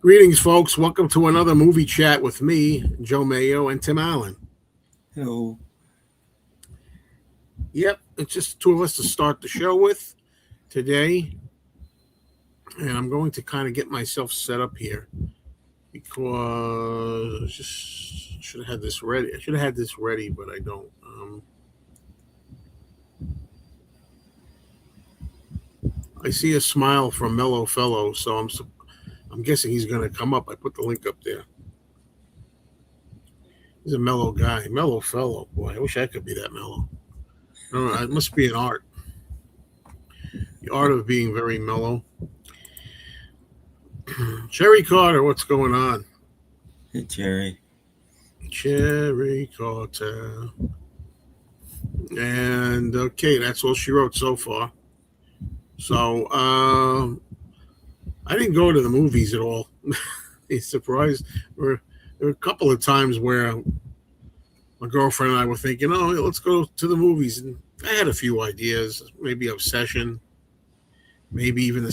Greetings, folks. Welcome to another movie chat with me, Joe Mayo, and Tim Allen. Hello. Yep, it's just the two of us to start the show with today. And I'm going to kind of get myself set up here because I just should have had this ready. I should have had this ready, but I don't. I see a smile from Mellow Fellow, so I'm guessing he's going to come up. I put the link up there. He's a mellow guy, mellow fellow. Boy, I wish I could be that mellow. I don't know, it must be an art. The art of being very mellow. Cherry Carter, what's going on? Hey, Jerry. Cherry Carter. And okay, that's all she wrote so far. So I didn't go to the movies at all. He's surprised. There were a couple of times where my girlfriend and I were thinking, oh, let's go to the movies. And I had a few ideas, maybe Obsession, maybe even the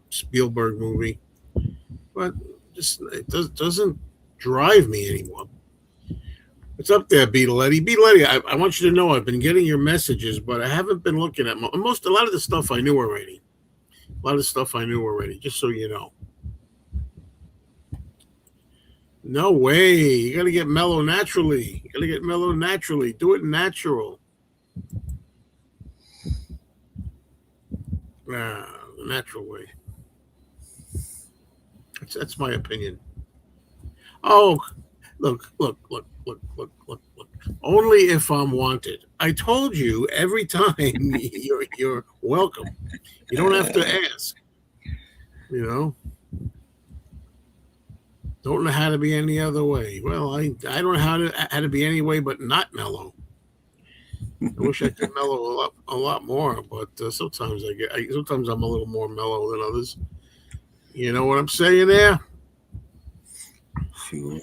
Spielberg movie. But just it doesn't drive me anymore. What's up there, Beetleetti? Beetleetti, I want you to know I've been getting your messages, but I haven't been looking at a lot of the stuff I knew already. Just so you know. No way. You got to get mellow naturally. Do it natural. The natural way. That's my opinion. Oh, look. Only if I'm wanted. I told you every time you're welcome. You don't have to ask. You know? Don't know how to be any other way. Well, I don't know how to be any way but not mellow. I wish I could mellow a lot more, but sometimes sometimes I'm a little more mellow than others. You know what I'm saying there? Sure.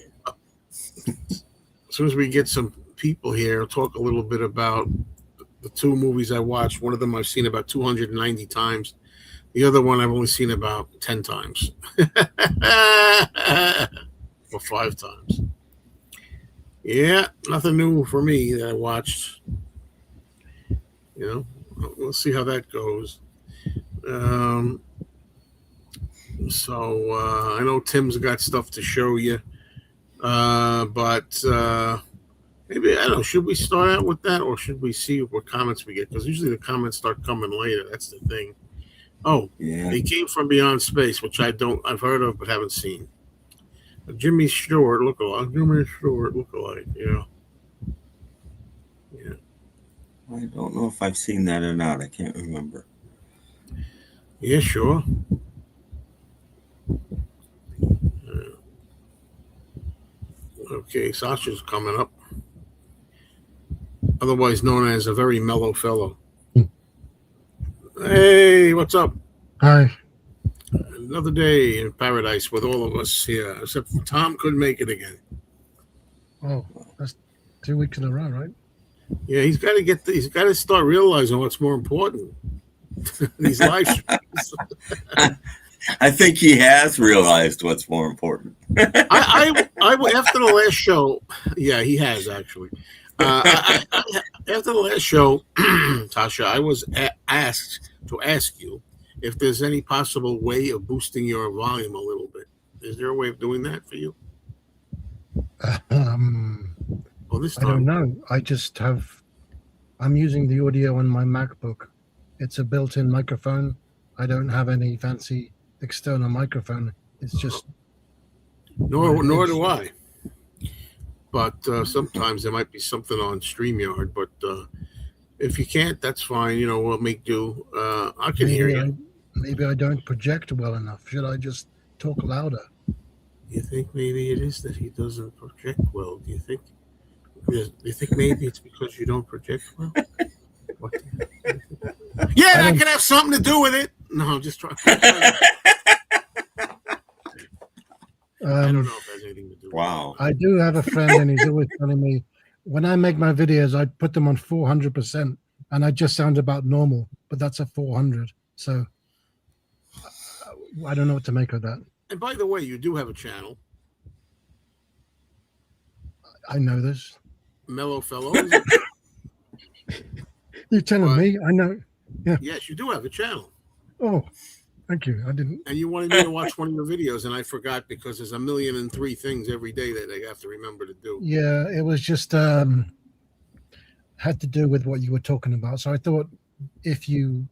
As soon as we get some people here, I'll talk a little bit about the two movies I watched. One of them I've seen about 290 times. The other one I've only seen about 10 times. Or 5 times. Yeah, nothing new for me that I watched. You know, we'll see how that goes. So I know Tim's got stuff to show you. But maybe, I don't know, should we start out with that or should we see what comments we get? Because usually the comments start coming later. That's the thing. Oh, yeah. They came from Beyond Space, which I've heard of but haven't seen. Jimmy Stewart lookalike. Yeah. I don't know if I've seen that or not. I can't remember. Yeah, sure. Okay, Sasha's coming up. Otherwise known as a very mellow fellow. Hey, what's up? Hi. Another day in paradise with all of us here, except Tom couldn't make it again. Oh, that's 2 weeks in a row, right? Yeah, he's got to start realizing what's more important. These live streams. I think he has realized what's more important. I after the last show, yeah, he has actually. After the last show, Tasha, I was asked to ask you if there's any possible way of boosting your volume a little bit. Is there a way of doing that for you? Well, this time, I don't know. I'm using the audio on my MacBook. It's a built-in microphone. I don't have any fancy external microphone. It's just nor do I. But sometimes there might be something on StreamYard. But if you can't, that's fine. You know, we'll make do. I can hear you. Maybe I don't project well enough. Should I just talk louder? You think maybe it is that he doesn't project well? Do you think maybe it's because you don't project well? What? Yeah, that could have something to do with it. No, I'm just trying. I don't know if it has anything to do with it. Wow. I do have a friend, and he's always telling me, when I make my videos, I put them on 400%, and I just sound about normal, but that's a 400. So I don't know what to make of that. And by the way, you do have a channel, I know this. Mellow Fellow. Is it? You're telling me? I know. Yeah. Yes, you do have a channel. Oh, thank you. I didn't. And you wanted me to watch one of your videos, and I forgot because there's 1,000,003 things every day that I have to remember to do. Yeah, it was just had to do with what you were talking about. So I thought if you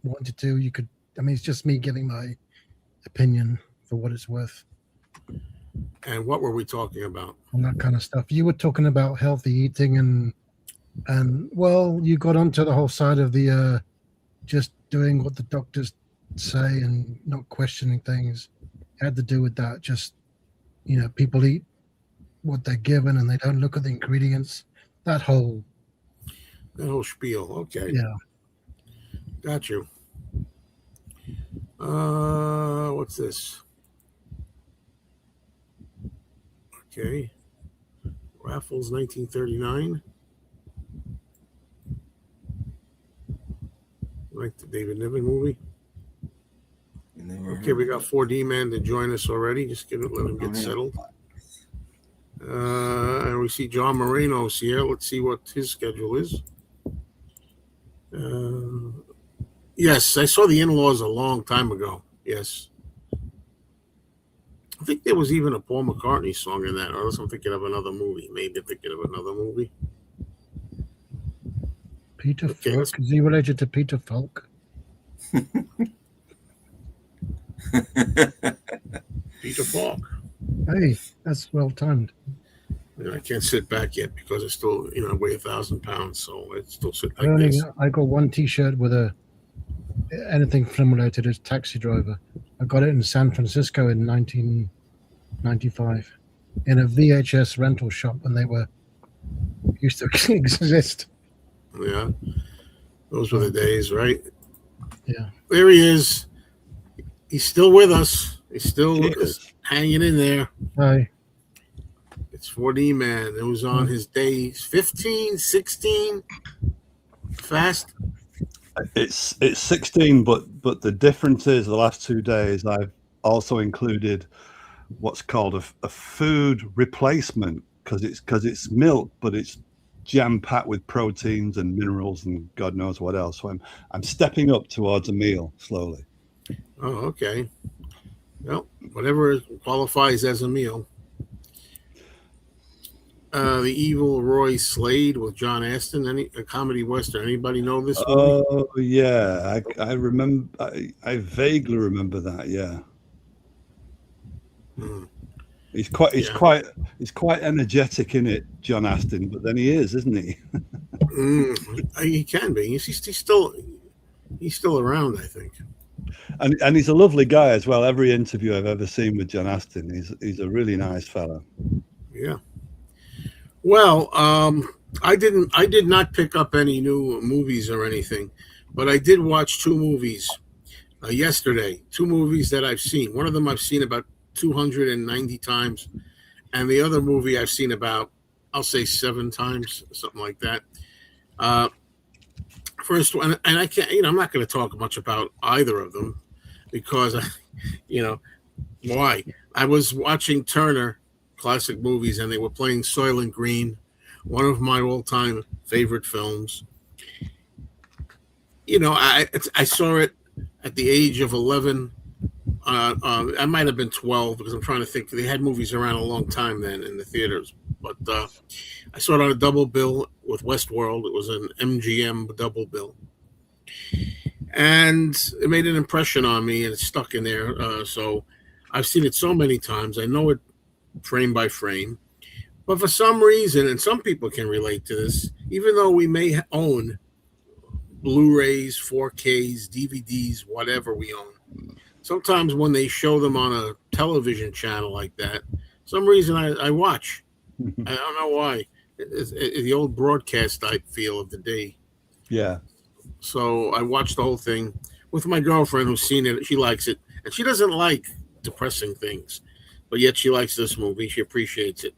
wanted to, you could. I mean, it's just me giving my opinion for what it's worth. And what were we talking about? And that kind of stuff. You were talking about healthy eating and well, you got onto the whole side of the just doing what the doctors say and not questioning things. It had to do with that. Just, people eat what they're given and they don't look at the ingredients. That whole spiel. Okay. Yeah. Got you. What's this? Okay. Raffles 1939. Like the David Niven movie. Okay, we got 4D Man to join us already. Just let him get settled. And we see John Moreno's here. Let's see what his schedule is. Yes, I saw The In-Laws a long time ago. Yes. I think there was even a Paul McCartney song in that, or else I'm thinking of another movie. Maybe I'm thinking of another movie. Peter Falk? Is he related to Peter Falk? Peter Falk. Hey, that's well timed. I can't sit back yet because I still, I weigh 1,000 pounds, so I still sit like this. I got one T-shirt with anything film related as Taxi Driver. I got it in San Francisco in 1995 in a VHS rental shop when they used to exist. Yeah, those were the days, right? Yeah. There he is. He's still with us. He's still hanging in there. Hi. It's 4D Man. It was on his days 15, 16, fast. It's 16, but the difference is the last 2 days I've also included what's called a food replacement because it's milk, but it's jam packed with proteins and minerals and God knows what else. So I'm stepping up towards a meal slowly. Oh, okay. Well, whatever qualifies as a meal. The Evil Roy Slade with John Aston, a comedy western. Anybody know this movie? Oh yeah, I remember. I vaguely remember that. Yeah. He's quite energetic in it, John Aston. But then he is, isn't he? He can be. He's still around, I think. And he's a lovely guy as well. Every interview I've ever seen with John Aston, he's a really nice fella. Yeah. Well, I did not pick up any new movies or anything, but I did watch 2 movies yesterday. 2 movies that I've seen. One of them I've seen about 290 times, and the other movie I've seen about, I'll say 7 times, something like that. First one, and I can't, I'm not going to talk much about either of them because, why? I was watching Turner Classic Movies, and they were playing Soylent Green, one of my all-time favorite films. I saw it at the age of 11. I might have been 12 because I'm trying to think. They had movies around a long time then in the theaters, but I saw it on a double bill with Westworld. It was an MGM double bill, and it made an impression on me, and it stuck in there. So I've seen it so many times. I know it frame by frame, but for some reason, and some people can relate to this, even though we may own Blu-rays, 4Ks, DVDs, whatever we own, sometimes when they show them on a television channel like that, some reason I watch. I don't know why. It's the old broadcast type feel of the day. Yeah. So I watched the whole thing with my girlfriend who's seen it. She likes it, and she doesn't like depressing things, but yet she likes this movie. She appreciates it.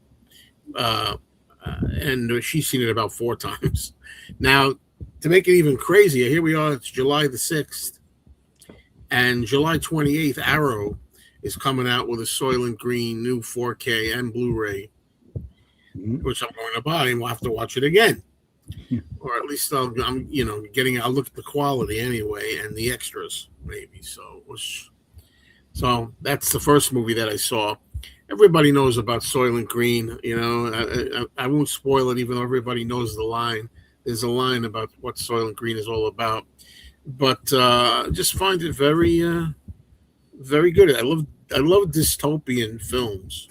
And she's seen it about 4 times. Now, to make it even crazier, here we are. It's July the 6th. And July 28th, Arrow is coming out with a Soylent Green new 4K and Blu-ray, which I'm going to buy, and we'll have to watch it again. Or at least I'll look at the quality anyway and the extras maybe. So that's the first movie that I saw. Everybody knows about Soylent Green. I won't spoil it, even though everybody knows the line. There's a line about what Soylent Green is all about, but just find it very, very good. I love dystopian films,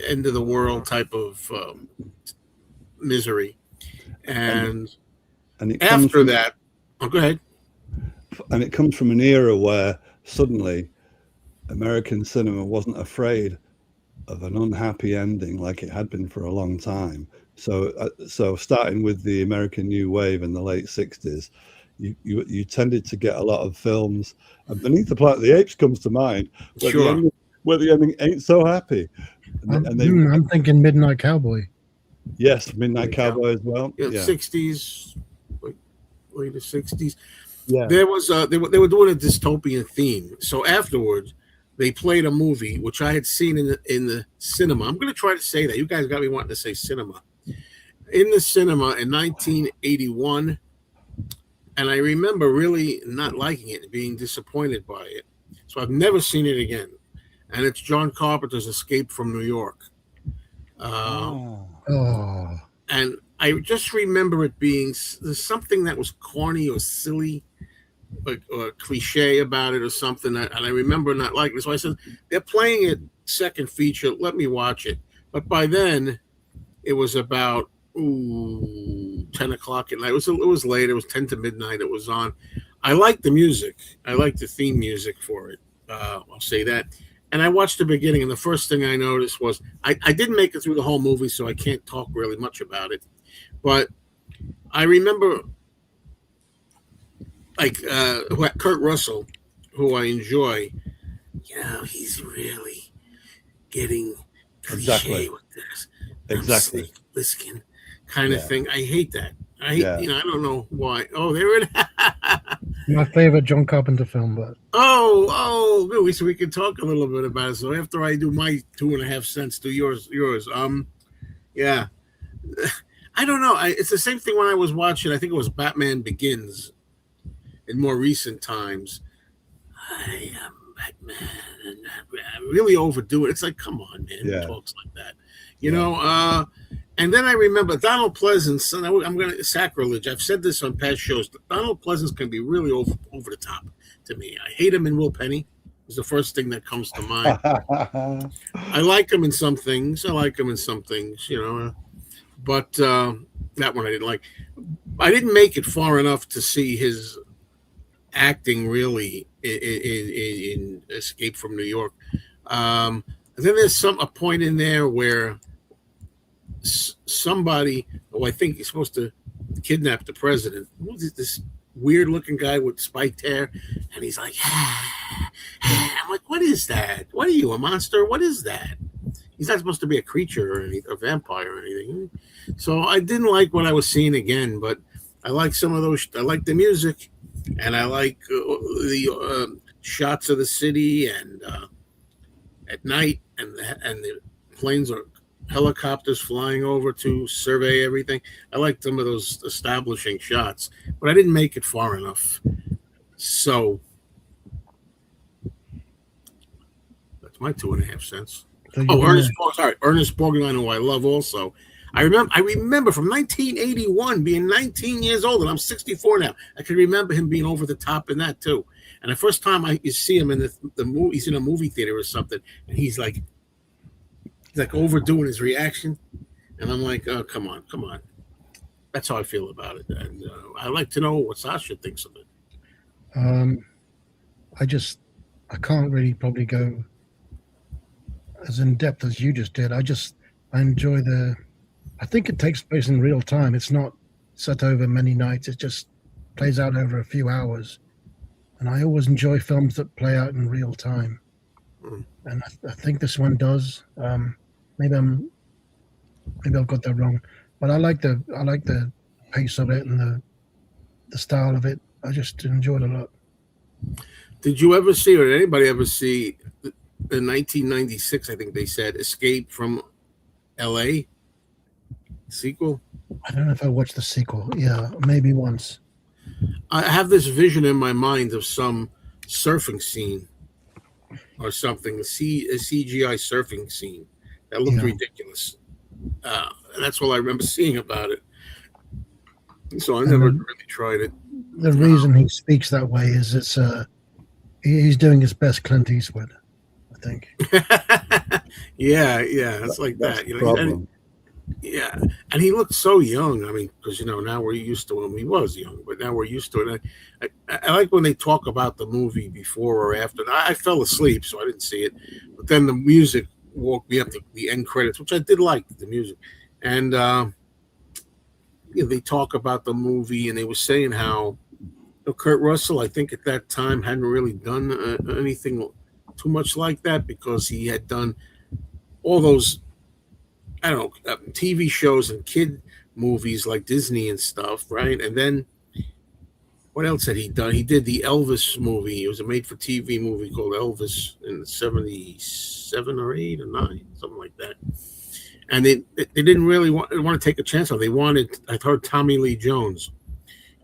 end of the world type of misery, and after that, go ahead. And it comes from an era where suddenly American cinema wasn't afraid of an unhappy ending like it had been for a long time. So starting with the American New Wave in the late 60s, you tended to get a lot of films, and Beneath the Planet of the Apes comes to mind, where the ending ain't so happy. I'm thinking Midnight Cowboy. Yes, Midnight Cowboy as well. Yeah, 60s, later 60s. Yeah, there was they were doing a dystopian theme. So afterwards, they played a movie which I had seen in the cinema. I'm going to try to say that. You guys got me wanting to say cinema. In the cinema in 1981, and I remember really not liking it, being disappointed by it. So I've never seen it again. And it's John Carpenter's Escape from New York. And I just remember it being something that was corny or silly, or cliche about it or something. And I remember not liking it. So I said, they're playing it second feature. Let me watch it. But by then, it was about 10 o'clock at night. It was late. It was 10 to midnight. It was on. I liked the music. I liked the theme music for it. I'll say that. And I watched the beginning, and the first thing I noticed was I didn't make it through the whole movie, so I can't talk really much about it. But I remember, like, Kurt Russell, who I enjoy, he's really getting cliche with this. Exactly. Liskin kind of thing. I hate that. I don't know why. Oh, there it is. My favorite John Carpenter film, but good. So we can talk a little bit about it. So after I do my 2.5 cents, do yours. Yeah. I don't know. It's the same thing when I was watching. I think it was Batman Begins. In more recent times, I am Batman, and I really overdo it. It's like, come on, man, who talks like that? And then I remember Donald Pleasance, and I'm going to sacrilege. I've said this on past shows. Donald Pleasance can be really over the top to me. I hate him in Will Penny. Is the first thing that comes to mind. I like him in some things. But that one I didn't like. I didn't make it far enough to see his acting really in Escape from New York. And then there's a point in there where somebody, I think he's supposed to kidnap the president. Who's this weird looking guy with spiked hair? And he's like, I'm like, what is that? What are you, a monster? What is that? He's not supposed to be a creature or a vampire or anything. So I didn't like what I was seeing again, but I like some of those. I like the music, and I like the shots of the city and at night, and the planes or helicopters flying over to survey everything. I like some of those establishing shots, but I didn't make it far enough. So that's my 2.5 cents. Ernest Borgnine, who I love also. I remember from 1981 being 19 years old, and I'm 64 now. I can remember him being over the top in that too. And the first time you see him in the movie, he's in a movie theater or something, and he's like overdoing his reaction, and I'm like, oh, come on. That's how I feel about it, and I'd like to know what Sasha thinks of it. I can't really probably go as in depth as you just did. I enjoy I think it takes place in real time. It's not set over many nights. It just plays out over a few hours. And I always enjoy films that play out in real time. And I think this one does. Maybe I've got that wrong. But I like the pace of it and the style of it. I just enjoyed it a lot. Did you ever see, or did anybody ever see in 1996, I think they said Escape from L.A. sequel. I don't know if I watched the sequel. Yeah, maybe once. I have this vision in my mind of some surfing scene or something, a CGI surfing scene that looked ridiculous. And that's all I remember seeing about it. So I never really tried it. The reason he speaks that way is he's doing his best Clint Eastwood, I think. yeah, it's like that. You know, problem. And he looked so young. I mean, because now we're used to him. He was young, but now we're used to it. I like when they talk about the movie before or after. I fell asleep, so I didn't see it. But then the music woke me up to the end credits, which I did like the music. And they talk about the movie, and they were saying how Kurt Russell, I think at that time, hadn't really done anything too much like that because he had done all those, I don't know, TV shows and kid movies like Disney and stuff, right? And then what else had he done? He did the Elvis movie. It was a made-for-TV movie called Elvis in the 77 or 8 or 9, something like that. And they didn't really want to take a chance on it. They wanted, I heard, Tommy Lee Jones,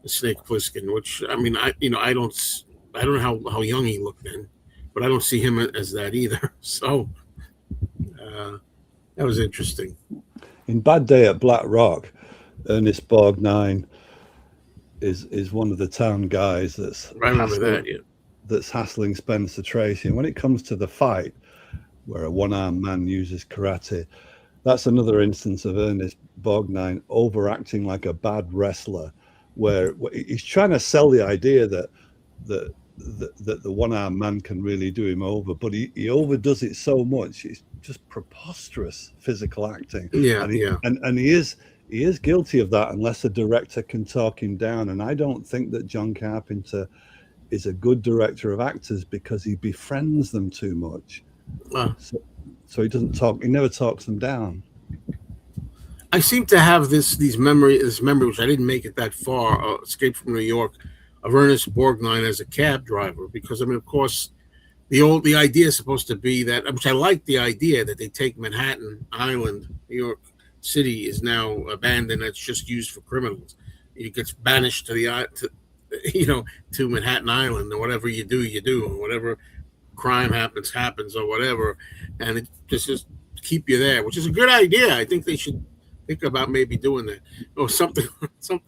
the Snake Plissken, which, I mean, I don't know how young he looked then, but I don't see him as that either. So that was interesting. In Bad Day at Black Rock, Ernest Borgnine is one of the town guys that's hassling Spencer Tracy. And when it comes to the fight, where a one-armed man uses karate, that's another instance of Ernest Borgnine overacting like a bad wrestler, where he's trying to sell the idea that the one-armed man can really do him over, but he overdoes it so much. It's just preposterous physical acting. And he is guilty of that unless a director can talk him down. And I don't think that John Carpenter is a good director of actors because he befriends them too much. So he doesn't talk. He never talks them down. I seem to have this memory, which I didn't make it that far. Escape from New York, of Ernest Borgnine as a cab driver, because I mean, of course, the idea is supposed to be that, which I like the idea that they take Manhattan Island, New York City is now abandoned. It's just used for criminals. It gets banished to Manhattan Island, and whatever you do, or whatever crime happens, or whatever, and it just keep you there, which is a good idea. I think they should think about maybe doing that or something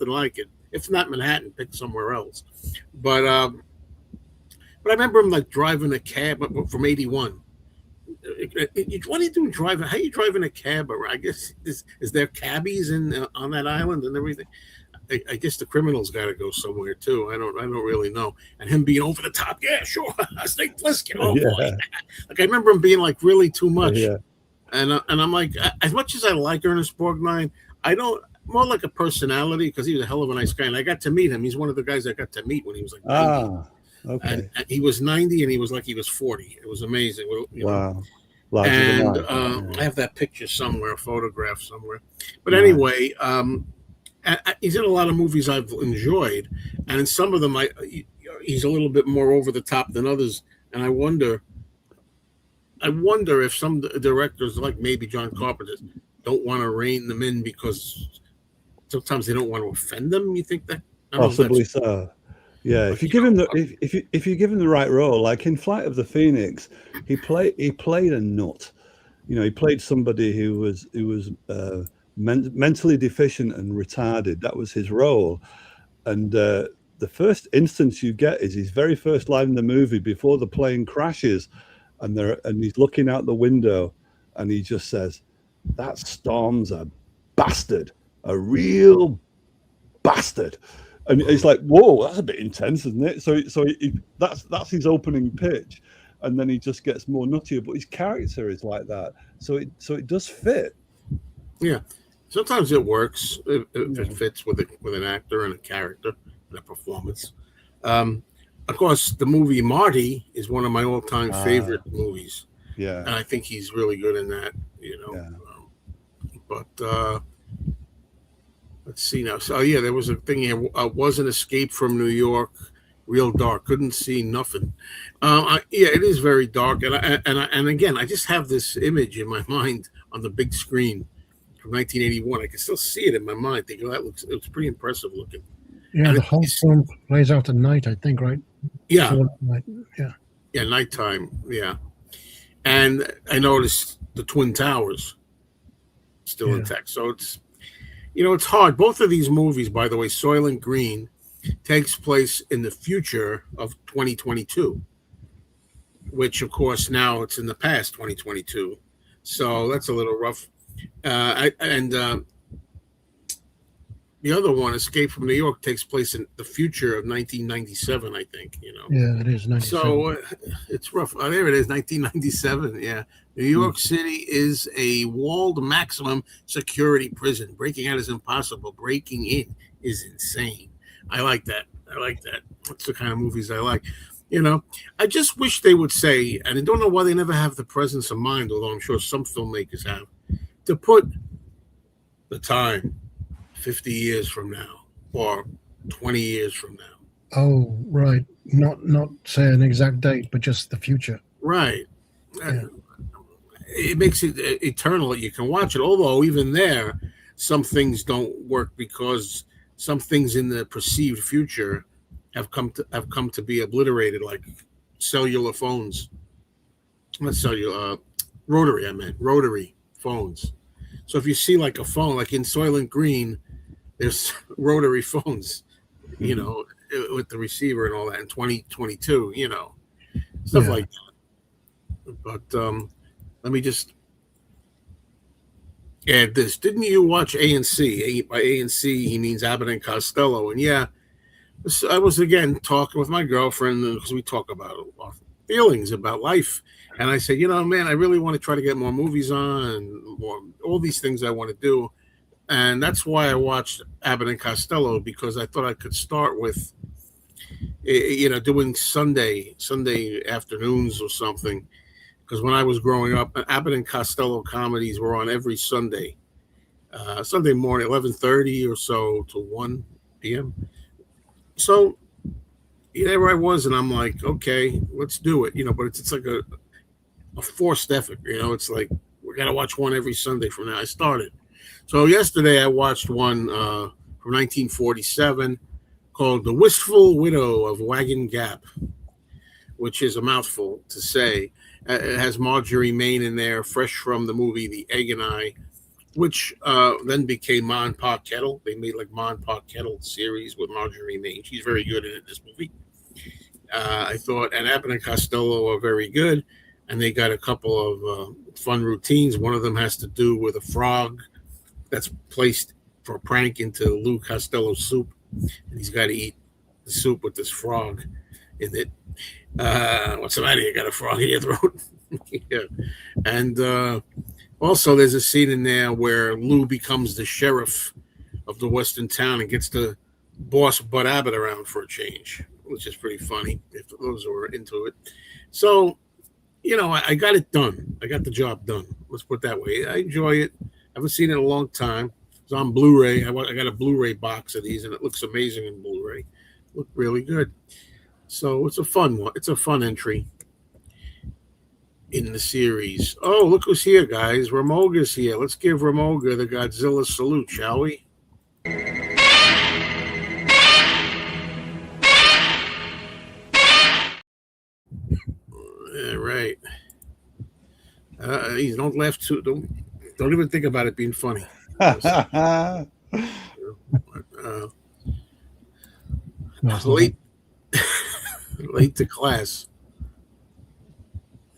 like it. If not Manhattan, pick somewhere else. But I remember him like driving a cab from '81. What are you doing driving? How are you driving a cab around? I guess is there cabbies on that island and everything? I guess the criminals got to go somewhere too. I don't really know. And him being over the top, yeah, sure, Snake Plissken. Oh boy, like I remember him being like really too much. And I'm like, as much as I like Ernest Borgnine, I don't. More like a personality, because he was a hell of a nice guy, and I got to meet him. He's one of the guys I got to meet when he was like 90. Okay. And he was 90, and he was like he was 40. It was amazing. Wow. And I have that picture somewhere, a photograph somewhere. But anyway, he's in a lot of movies I've enjoyed, and in some of them, he's a little bit more over the top than others. And I wonder if some directors, like maybe John Carpenter, don't want to rein them in because sometimes they don't want to offend them. You think that? Possibly so. Yeah, if you give him if you give him the right role, like in Flight of the Phoenix, he played a nut. He played somebody who was mentally deficient and retarded. That was his role. And the first instance you get is his very first line in the movie before the plane crashes, and he's looking out the window, and he just says, "That Storm's a bastard, a real bastard." And it's like, whoa, that's a bit intense, isn't it? So that's his opening pitch, and then he just gets more nuttier. But his character is like that, so it does fit. Yeah, sometimes it works if it fits with an actor and a character and a performance. Of course, the movie Marty is one of my all-time favorite movies. Yeah, and I think he's really good in that. But let's see now. So there was a thing here. Was an Escape from New York. real dark. Couldn't see nothing. Yeah, it is very dark, and again, I just have this image in my mind on the big screen from 1981. I can still see it in my mind. Thinking that it's pretty impressive looking. Yeah, And the whole film plays out at night, I think, right? Yeah, Night. Yeah, yeah, nighttime. Yeah, and I noticed the Twin Towers still intact. So it's hard. Both of these movies, by the way, Soylent Green takes place in the future of 2022, which of course now it's in the past 2022. So that's a little rough. The other one, Escape from New York, takes place in the future of 1997, I think. Yeah, it is 97. So it's rough. Oh, there it is, 1997. Yeah. New York City is a walled maximum security prison. Breaking out is impossible. Breaking in is insane. I like that. That's the kind of movies I like. I just wish they would say, and I don't know why they never have the presence of mind, although I'm sure some filmmakers have, to put the time 50 years from now or 20 years from now. Oh, right. Not say an exact date, but just the future. Right. Yeah. It makes it eternal. You can watch it, although even there, some things don't work because some things in the perceived future have come to be obliterated, like cellular phones. Not cellular, rotary. I meant rotary phones. So if you see like a phone, like in Soylent Green, there's rotary phones, with the receiver and all that in 2022, stuff like that. But let me just add this. Didn't you watch A&C? By A&C, he means Abbott and Costello. And yeah, I was again talking with my girlfriend because we talk about our feelings about life. And I said, man, I really want to try to get more movies on and all these things I want to do. And that's why I watched Abbott and Costello, because I thought I could start with, doing Sunday afternoons or something. Because when I was growing up, Abbott and Costello comedies were on every Sunday morning, 11:30 or so to 1 p.m. So there I was, and I'm like, okay, let's do it. But it's like a forced effort. It's like we got to watch one every Sunday from now. I started. So yesterday I watched one from 1947 called The Wistful Widow of Wagon Gap, which is a mouthful to say. It has Marjorie Main in there, fresh from the movie The Egg and I, which then became Ma and Pa Kettle. They made like Ma and Pa Kettle series with Marjorie Main. She's very good in this movie. I thought, and Abbott and Costello are very good, and they got a couple of fun routines. One of them has to do with a frog that's placed for a prank into Lou Costello's soup, and he's got to eat the soup with this frog in it. What's the matter? You got a frog in your throat? Yeah. And also there's a scene in there where Lou becomes the sheriff of the western town and gets to boss Bud Abbott around for a change, which is pretty funny if those who are into it. So, I got it done. I got the job done. Let's put it that way. I enjoy it. I haven't seen it in a long time. It's on Blu-ray. I got a Blu-ray box of these, and it looks amazing in Blu-ray. Look really good. So it's a fun one. It's a fun entry in the series. Oh, look who's here, guys. Ramoga's here. Let's give Ramoga the Godzilla salute, shall we? Yeah, right. Don't laugh too. Don't even think about it being funny. Late to class.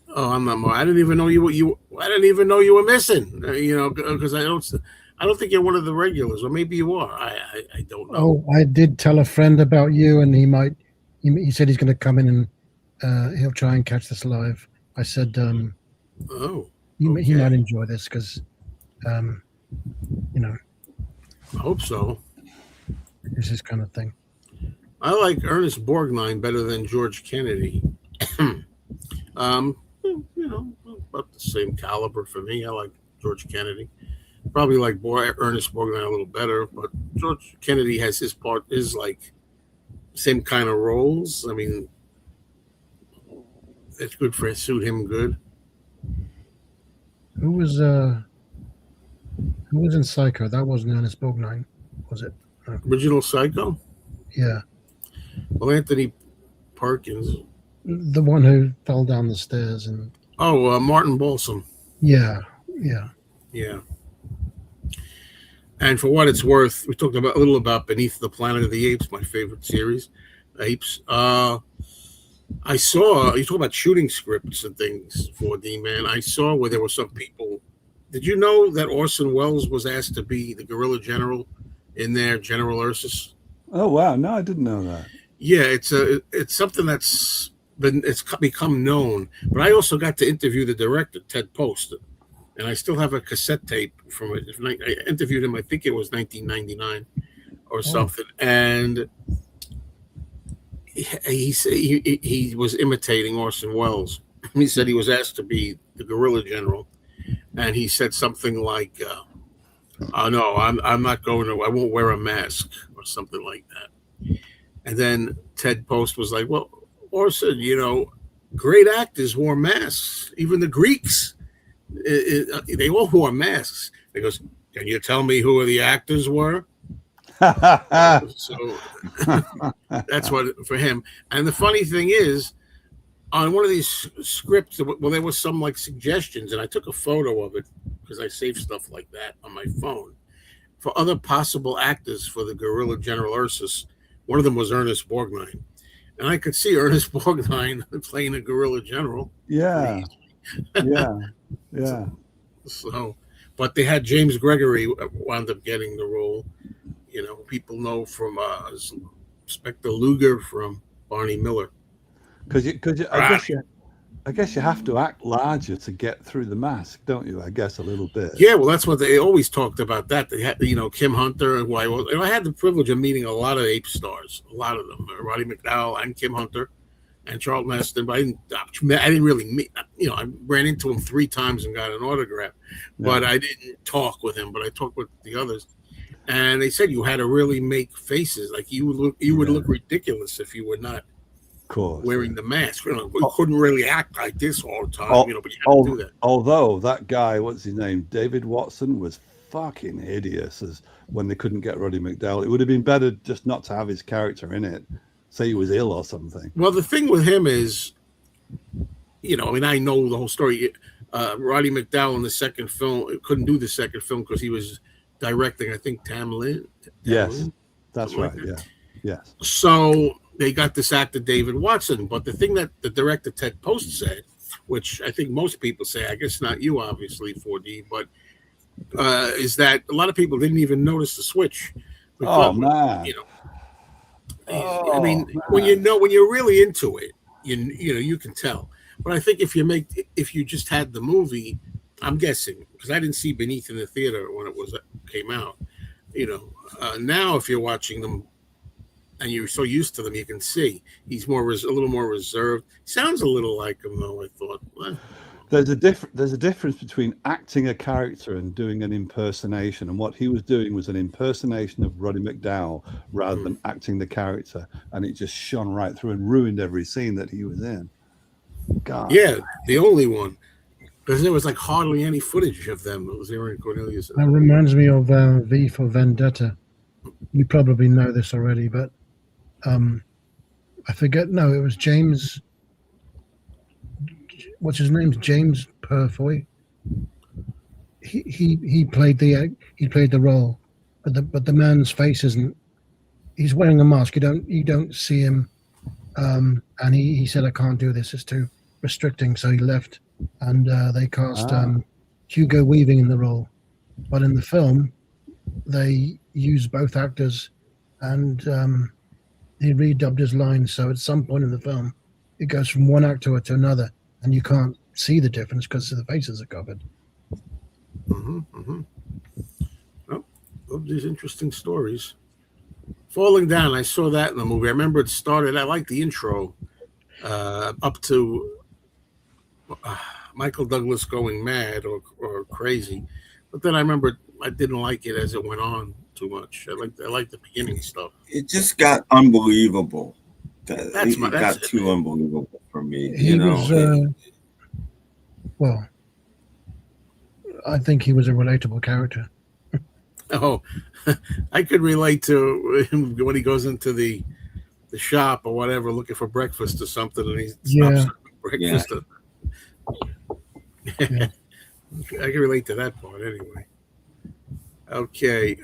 Oh, I'm not more. I didn't even know you. I didn't even know you were missing. Because I don't think you're one of the regulars, or maybe you are. I don't know. Oh, I did tell a friend about you, and he said he's going to come in and he'll try and catch this live. I said, he might enjoy this because, I hope so. It's his kind of thing. I like Ernest Borgnine better than George Kennedy. About the same caliber for me. I like George Kennedy. Probably like Ernest Borgnine a little better, but George Kennedy has his part, his like same kind of roles. I mean, it's good for it, suit him good. Who was in Psycho? That wasn't Ernest Borgnine, was it? No. Original Psycho? Yeah. Well, Anthony Perkins. The one who fell down the stairs and. Oh, Martin Balsam. Yeah. And for what it's worth, we talked a little about Beneath the Planet of the Apes, my favorite series, Apes. I saw, you talk about shooting scripts and things, 4D, man. I saw where there were some people. Did you know that Orson Welles was asked to be the guerrilla general in there, General Ursus? Oh, wow. No, I didn't know that. Yeah, it's something it's become known. But I also got to interview the director, Ted Post, and I still have a cassette tape from it. I interviewed him, I think it was 1999 or something. And he was imitating Orson Welles. He said he was asked to be the guerrilla general, and he said something like, no, I'm not going to, I won't wear a mask or something like that. And then Ted Post was like, well, Orson, great actors wore masks. Even the Greeks, they all wore masks. He goes, can you tell me who the actors were? So that's what for him. And the funny thing is, on one of these scripts, well, there was some like suggestions, and I took a photo of it because I save stuff like that on my phone for other possible actors for the guerrilla General Ursus. One of them was Ernest Borgnine, and I could see Ernest Borgnine playing a guerrilla general. Yeah. So, but they had James Gregory wound up getting the role. People know from Inspector Luger from Barney Miller. Because I guess you have to act larger to get through the mask, don't you? I guess a little bit. Yeah, well, that's what they always talked about. That they had, Kim Hunter. I had the privilege of meeting a lot of ape stars, a lot of them, Roddy McDowell and Kim Hunter and Charlton Heston. But I didn't really meet. I ran into him 3 times and got an autograph, but I didn't talk with him. But I talked with the others. And they said you had to really make faces, like you would look ridiculous if you were not wearing the mask. You couldn't really act like this all the time, but you had to do that. Although that guy, what's his name, David Watson, was fucking hideous when they couldn't get Roddy McDowell. It would have been better just not to have his character in it. Say he was ill or something. Well, the thing with him is, I know the whole story. Roddy McDowell in the second film couldn't do the second film because he was directing, I think, Tam Lin. Yes, that's right. Like that. Yes. So they got this actor, David Watson. But the thing that the director, Ted Post, said, which I think most people say, I guess not you, obviously, 4D, but is that a lot of people didn't even notice the switch. Man. I mean, when you're really into it, you can tell. But I think if you just had the movie, I'm guessing, because I didn't see Beneath in the theater when it came out. Now if you're watching them and you're so used to them, you can see he's a little more reserved. Sounds a little like him, though. I thought there's a difference between acting a character and doing an impersonation. And what he was doing was an impersonation of Roddy McDowell rather than acting the character, and it just shone right through and ruined every scene that he was in. God. Yeah, the only one. Because there was like hardly any footage of them. It was Aaron Cornelius. That reminds me of V for Vendetta. You probably know this already, but I forget. No, it was James. What's his name? James Purfoy. He played the role, but the man's face isn't. He's wearing a mask. You don't see him, and he said, "I can't do this. It's too restricting." So he left. And they cast Hugo Weaving in the role, but in the film they use both actors, and he redubbed his lines. So at some point in the film, it goes from one actor to another, and you can't see the difference because the faces are covered. Well, these interesting stories. Falling Down, I saw that in the movie. I remember it started. I liked the intro up to. Michael Douglas going mad or crazy, but then I remember I didn't like it as it went on too much. I like the beginning stuff. It just got unbelievable. That's It got too unbelievable for me. He was well. I think he was a relatable character. Oh, I could relate to him when he goes into the shop or whatever, looking for breakfast or something, and he stops at breakfast. Yeah. I can relate to that part anyway. Okay.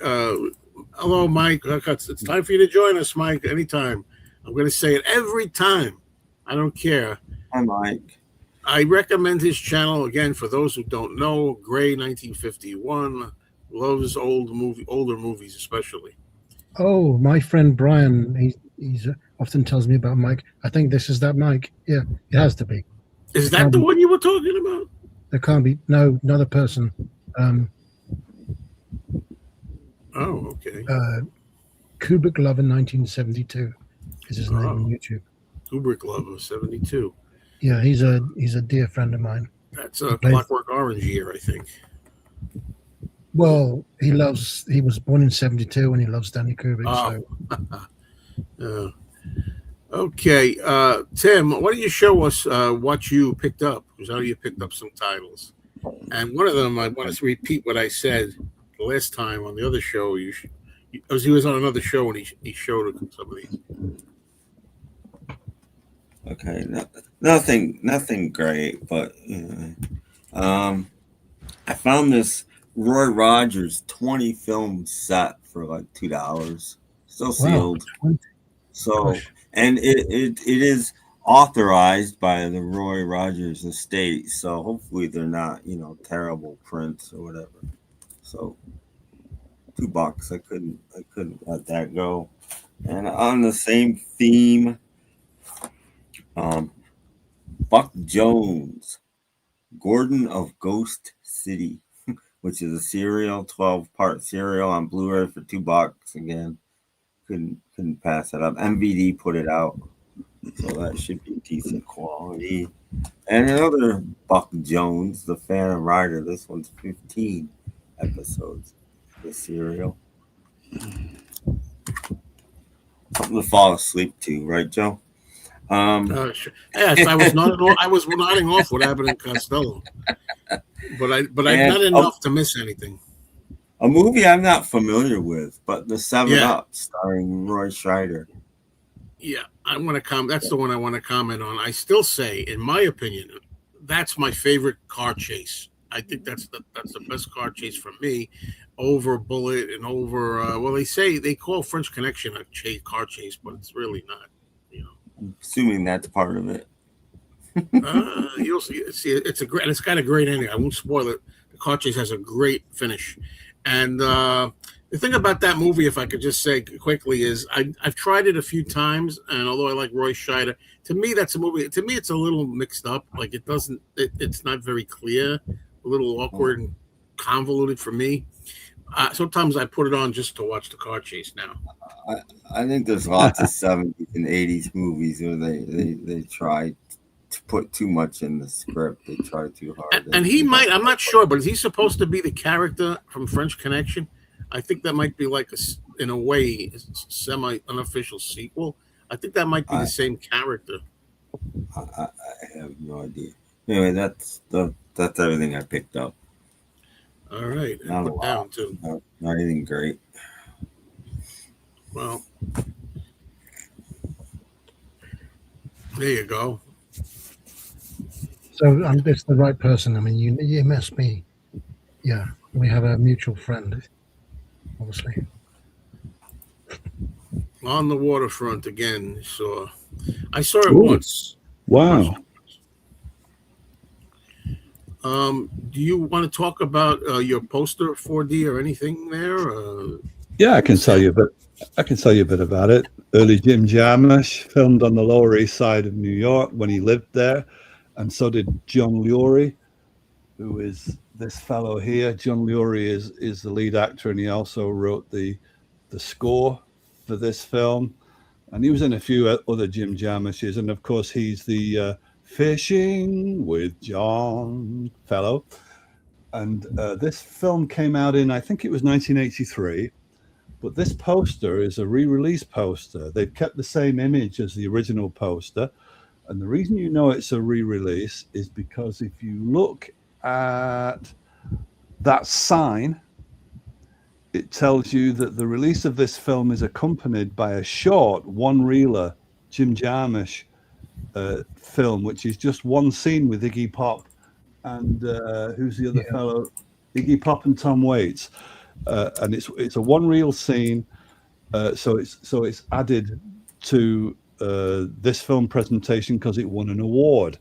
Hello, Mike. It's time for you to join us, Mike. Anytime. I'm going to say it every time. I don't care. Hi, Mike. I recommend his channel again for those who don't know. Gray 1951 loves older movies, especially. Oh, my friend Brian, he's often tells me about Mike. I think this is that Mike. Yeah, it has to be. Is that the one you were talking about? There can't be. No, another person. Oh, okay. Kubrick Lover 1972 is his name on YouTube. Kubrick Lover 72. Yeah, he's a dear friend of mine. That's a Clockwork Orange year, I think. Well, he was born in 72 and he loves Stanley Kubrick. So. Okay. Tim, why don't you show us what you picked up? Because I know you picked up some titles. And one of them, I want to repeat what I said the last time on the other show. He was on another show and he showed some of these. Okay, nothing great, but I found this Roy Rogers 20 film set for like $2, still sealed. Wow. So, and it is authorized by the Roy Rogers estate. So hopefully they're not terrible prints or whatever. So $2, I couldn't let that go. And on the same theme. Buck Jones, Gordon of Ghost City, which is a serial, 12-part serial on Blu-ray for $2 again. Couldn't pass it up. MVD put it out, so that should be decent quality. And another Buck Jones, The Phantom Rider. This one's 15 episodes. The serial. Something to fall asleep to, right, Joe? Yes, I was nodding off what happened in Costello, but not enough to miss anything. A movie I'm not familiar with, but The 7-Up, starring Roy Scheider. Yeah, I want to comment. That's the one I want to comment on. I still say, in my opinion, that's my favorite car chase. I think that's the best car chase for me, over Bullet and over. Well, they call French Connection a car chase, but it's really not. Assuming that's part of it. You'll see. It's got a great ending. I won't spoil it. The car chase has a great finish, and the thing about that movie, if I could just say quickly, is I've tried it a few times, and although I like Roy Scheider, to me that's a movie. To me, it's a little mixed up. Like it's not very clear, a little awkward and convoluted for me. Sometimes I put it on just to watch the car chase now. I think there's lots of 70s and 80s movies where they try to put too much in the script. They try too hard. And he might, I'm not sure, but is he supposed to be the character from French Connection? I think that might be like in a way, semi-unofficial sequel. I think that might be the same character. I have no idea. Anyway, that's everything I picked up. All right. Not put down too. Not anything great. Well, there you go. So it's the right person. I mean, you missed me. Yeah, we have a mutual friend, obviously. On the waterfront again. So I saw it once. Wow. Do you want to talk about your poster 4D or anything there? Yeah, I can tell you a bit about it. Early Jim Jarmusch, filmed on the Lower East Side of New York when he lived there, and so did John Lurie, who is this fellow here. John Lurie is the lead actor, and he also wrote the score for this film, and he was in a few other Jim Jarmusch's, and of course he's the Fishing with John fellow. And this film came out in, I think it was 1983. But this poster is a re-release poster. They've kept the same image as the original poster. And the reason you know it's a re-release is because if you look at that sign, it tells you that the release of this film is accompanied by a short one-reeler Jim Jarmusch film, which is just one scene with Iggy Pop and who's the other fellow? Iggy Pop and Tom Waits. And it's a one-reel scene, so it's added to this film presentation because it won an award.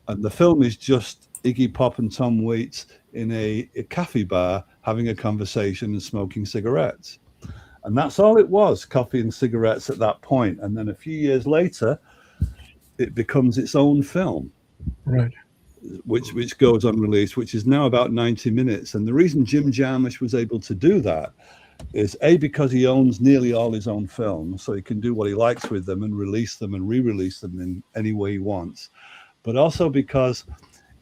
And the film is just Iggy Pop and Tom Waits in a cafe bar having a conversation and smoking cigarettes. And that's all it was, coffee and cigarettes at that point. And then a few years later, it becomes its own film. Right. Which goes unreleased, which is now about 90 minutes. And the reason Jim Jarmusch was able to do that is A, because he owns nearly all his own films, so he can do what he likes with them and release them and re-release them in any way he wants. But also because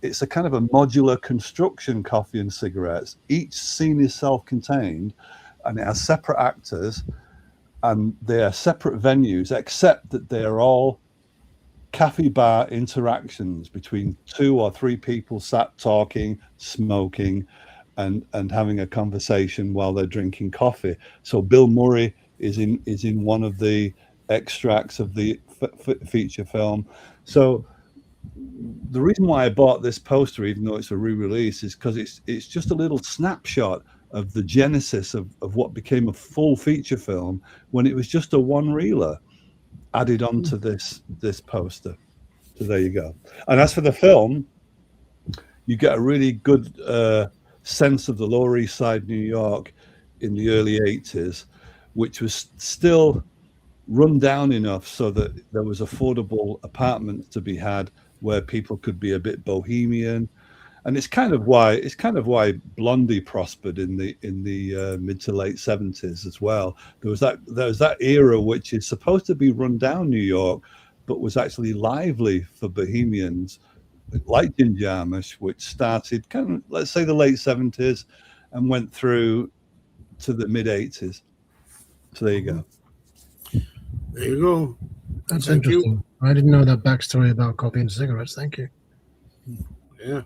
it's a kind of a modular construction, Coffee and Cigarettes. Each scene is self-contained and it has separate actors and they are separate venues, except that they are all cafe bar interactions between 2 or 3 people sat talking, smoking, and having a conversation while they're drinking coffee. So Bill Murray is in one of the extracts of the feature film. So the reason why I bought this poster, even though it's a re-release, is because it's just a little snapshot of the genesis of what became a full feature film when it was just a one-reeler added onto this poster. So there you go. And as for the film, you get a really good sense of the Lower East Side, New York in the early 80s, which was still run down enough so that there was affordable apartments to be had where people could be a bit bohemian. And it's kind of why Blondie prospered in the mid to late 70s as well. There was that era which is supposed to be run down New York, but was actually lively for bohemians like Jim Jarmusch, which started kind of, let's say, the late 70s and went through to the mid 80s. So there you go. There you go. That's interesting. I didn't know that backstory about coffee and cigarettes. Thank you. Yeah.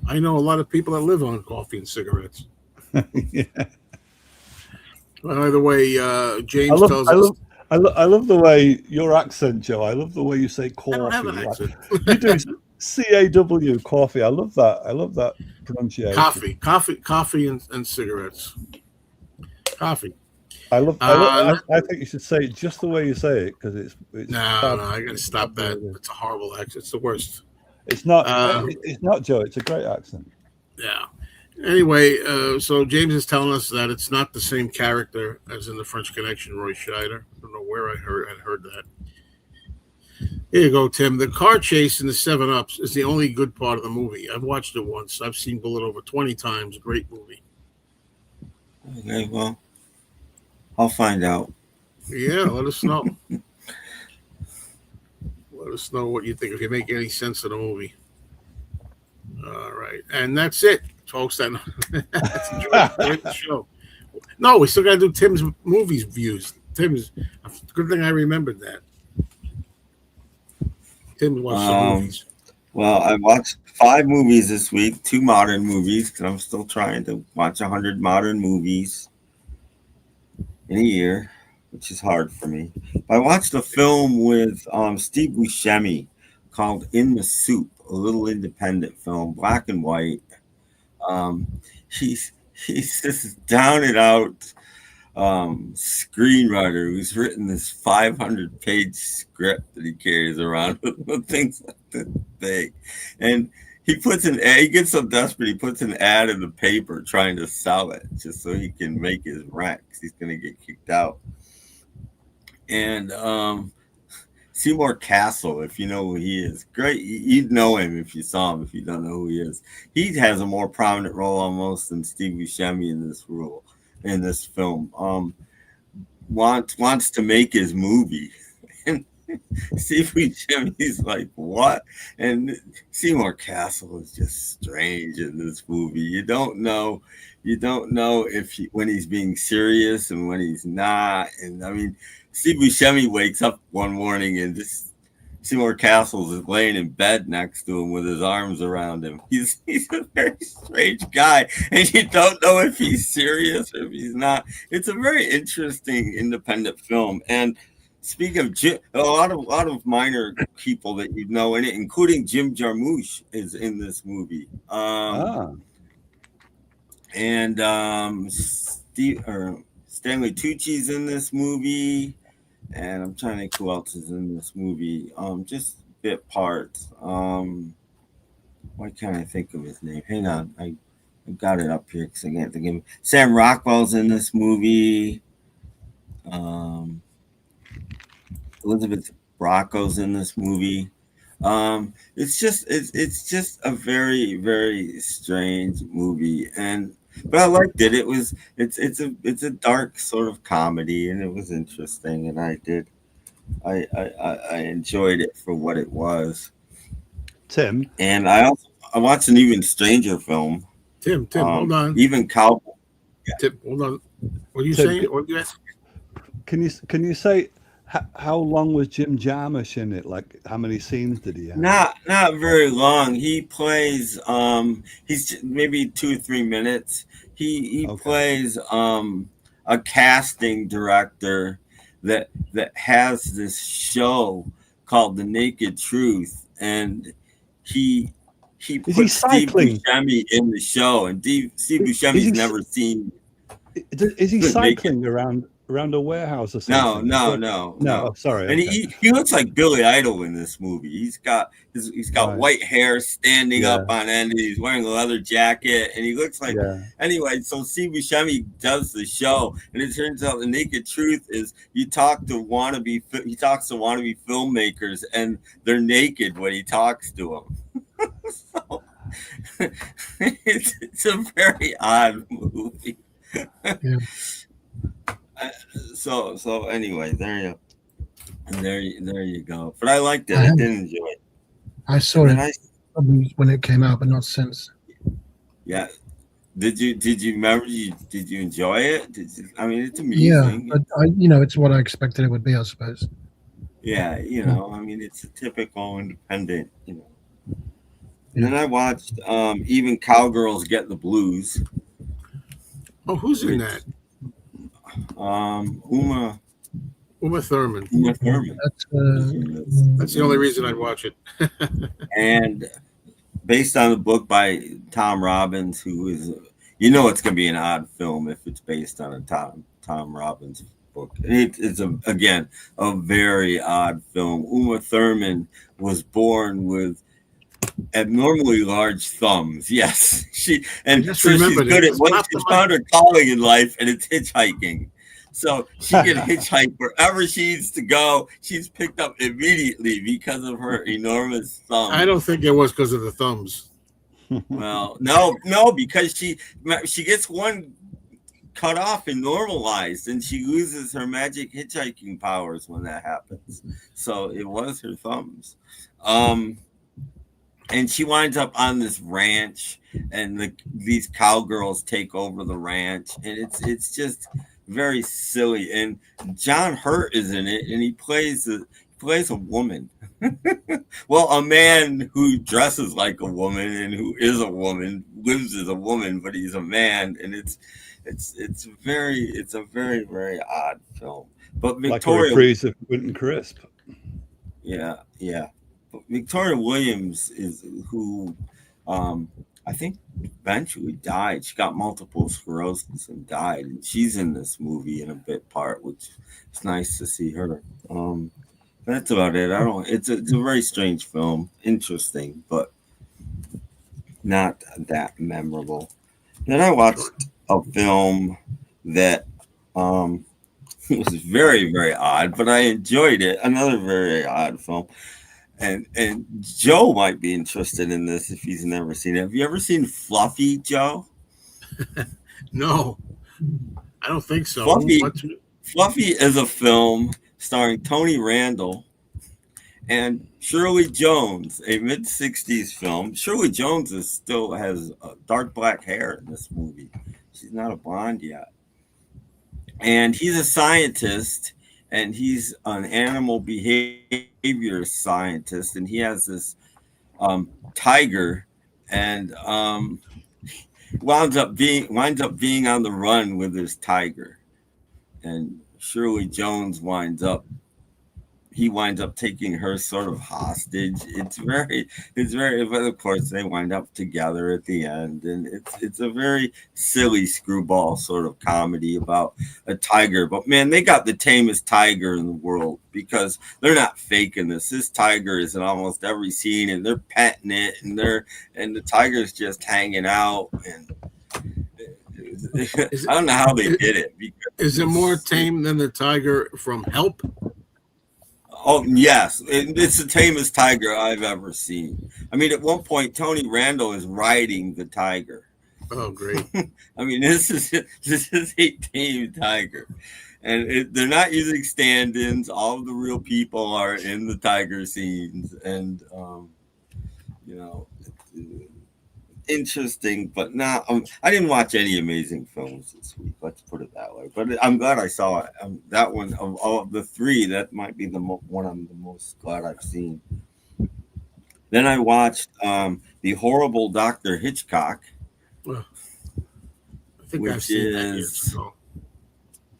I know a lot of people that live on coffee and cigarettes. Yeah. By the way, James tells us. I love the way your accent, Joe. I love the way you say coffee. I don't have an accent. You do CAW, coffee. I love that pronunciation. Coffee and cigarettes. Coffee. I think you should say it just the way you say it because it's no, I gotta stop that. It's a horrible accent. It's the worst. It's not. It's not, Joe. It's a great accent. Yeah. Anyway, so James is telling us that it's not the same character as in The French Connection, Roy Scheider. I don't know where I heard that. Here you go, Tim. The car chase in the 7-Ups is the only good part of the movie. I've watched it once. I've seen Bullet over 20 times. Great movie. Okay, well, I'll find out. Yeah, let us know. Let us know what you think, if you make any sense of the movie. All right. And that's it, folks. That's the show. No, we still got to do Tim's movies views. Good thing I remembered that. Tim watched some movies. Well, I watched 5 movies this week, 2 modern movies, because I'm still trying to watch 100 modern movies in a year, which is hard for me. I watched a film with Steve Buscemi called In the Soup, a little independent film, black and white. He's this down and out screenwriter who's written this 500-page script that he carries around with things like this big, and he gets so desperate he puts an ad in the paper trying to sell it just so he can make his rent because he's going to get kicked out. And Seymour Castle, if you know who he is, great. You'd know him if you saw him. If you don't know who he is, he has a more prominent role almost than Steve Buscemi in this film. Wants to make his movie, and Steve Buscemi's like, what? And Seymour Castle is just strange in this movie. You don't know if when he's being serious and when he's not. And I mean, Steve Buscemi wakes up one morning and just Seymour Castles is laying in bed next to him with his arms around him. He's a very strange guy, and you don't know if he's serious or if he's not. It's a very interesting independent film. And speaking of Jim, a lot of minor people that you know in it, including Jim Jarmusch, is in this movie. And Stanley Tucci's in this movie. And I'm trying to think who else is in this movie. Just bit parts. Why can't I think of his name? Hang on, I got it up here because I can't think of him. Sam Rockwell's in this movie. Elizabeth Bracco's in this movie. It's just a very, very strange movie, but I liked it. It's a dark sort of comedy, and it was interesting, and I enjoyed it for what it was. Tim, and I watched an even stranger film. Tim, hold on. Even Cowboy. Yeah. Tim, hold on. What are you saying? What you ask? Can you say how long was Jim Jarmusch in it? Like, how many scenes did he have? Not very long. He plays he's maybe 2 or 3 minutes. He plays a casting director that has this show called The Naked Truth, and he puts Steve Buscemi in the show, and Steve Buscemi's never seen. Is he cycling around a warehouse or something? No. Sorry. And he looks like Billy Idol in this movie. He's got white hair standing up on end. And he's wearing a leather jacket, and he looks like. Anyway, so Steve Buscemi does the show, and it turns out The Naked Truth is he talks to wannabe filmmakers, and they're naked when he talks to them. So it's a very odd movie. Yeah. So anyway, there you go. But I liked it. I did enjoy it. I saw it when it came out, but not since. Yeah. Did you remember? Did you enjoy it? I mean, it's Yeah, amusing. but it's what I expected it would be, I suppose. Yeah, I mean, it's a typical independent, And then I watched Even Cowgirls Get the Blues. Oh, who's in that? Uma Thurman. That's the only reason I'd watch it. And based on a book by Tom Robbins, who is, it's going to be an odd film if it's based on a Tom Robbins book. It's again a very odd film. Uma Thurman was born with abnormally large thumbs. Yes, she's good at what she's found her calling in life, and it's hitchhiking. So she can hitchhike wherever she needs to go. She's picked up immediately because of her enormous thumbs. I don't think it was because of the thumbs. Well, no, because she gets one cut off and normalized, and she loses her magic hitchhiking powers when that happens. So it was her thumbs. And she winds up on this ranch, and these cowgirls take over the ranch, and it's just very silly. And John Hurt is in it, and he plays a woman. Well, a man who dresses like a woman and who is a woman, lives as a woman, but he's a man, and it's a very, very odd film. But Victoria, like a reprise of Quentin Crisp. Yeah. Victoria Williams is who I think eventually died. She got multiple sclerosis and died, and she's in this movie in a bit part, which is nice to see her. That's about it. It's a very strange film, interesting, but not that memorable. Then I watched a film that was very, very odd, but I enjoyed it. Another very odd film. And Joe might be interested in this if he's never seen it. Have you ever seen Fluffy, Joe? No, I don't think so. Fluffy is a film starring Tony Randall And Shirley Jones, a mid-60s film. Shirley Jones still has dark black hair in this movie. She's not a blonde yet. And he's a scientist, and he's an animal behavior scientist, and he has this tiger, and winds up being on the run with his tiger. And Shirley Jones winds up taking her sort of hostage. It's very, but of course they wind up together at the end, and it's a very silly screwball sort of comedy about a tiger. But man, they got the tamest tiger in the world, because they're not faking this. This tiger is in almost every scene, and they're petting it, and the tiger's just hanging out, and I don't know how they did it. Is it more tame than the tiger from Help? Oh, yes. It's the tamest tiger I've ever seen. I mean, at one point, Tony Randall is riding the tiger. Oh, great. I mean, this is a tame tiger. And they're not using stand-ins. All of the real people are in the tiger scenes. And, interesting, but not. I didn't watch any amazing films this week. Let's put it that way. But I'm glad I saw it. That one, of all of the three, that might be the one I'm the most glad I've seen. Then I watched The Horrible Dr. Hitchcock. Well, I think I've seen that years ago.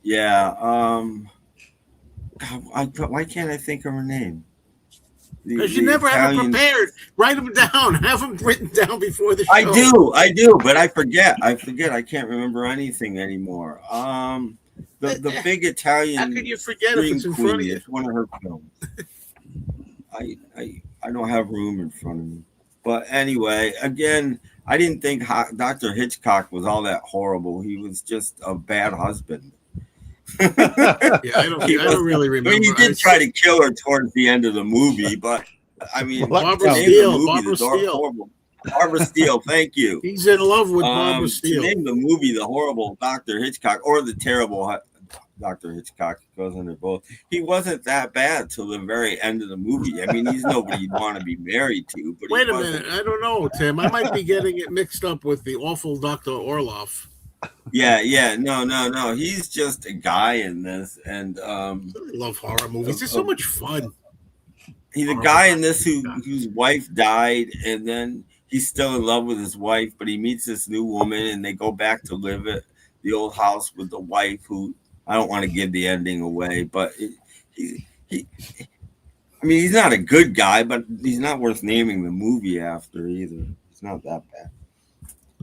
Yeah. Why can't I think of her name? Because you never have it prepared. Write them down. Have them written down before the show. I do, but I forget. I can't remember anything anymore. The big Italian. How could you forget if it's in front of you? It's one of her films. I don't have room in front of me. But anyway, again, I didn't think Dr. Hitchcock was all that horrible. He was just a bad husband. Yeah, I don't really remember. I mean, he did try to kill her towards the end of the movie, but I mean, Barbara Steele. Barbara Steele, thank you. He's in love with Barbara Steele. To name the movie The Horrible Dr. Hitchcock or The Terrible Dr. Hitchcock, goes under both. He wasn't that bad till the very end of the movie. I mean, he's nobody you'd want to be married to. But wait a minute, I don't know, Tim. I might be getting it mixed up with the awful Dr. Orloff. Yeah. No. He's just a guy in this, and I love horror movies. They're so much fun. He's a guy in this whose wife died, and then he's still in love with his wife, but he meets this new woman, and they go back to live at the old house with the wife, who I don't want to give the ending away, but he's not a good guy, but he's not worth naming the movie after either. It's not that bad.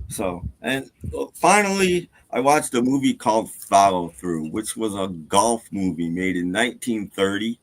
So, and finally, I watched a movie called Follow Through, which was a golf movie made in 1930.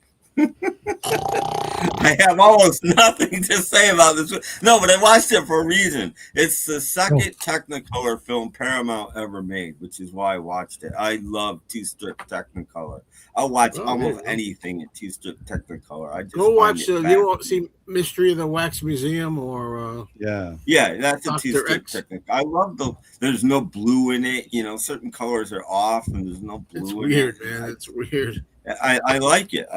I have almost nothing to say about this. No, but I watched it for a reason. It's the second Technicolor film Paramount ever made, which is why I watched it. I love two-strip Technicolor. I'll watch almost anything at two-strip Technicolor. I just go watch. You won't see Mystery of the Wax Museum or yeah, that's a two-strip Technicolor. I love there's no blue in it. You know, certain colors are off, and there's no blue. It's in weird, it. Man. It's weird. I like it.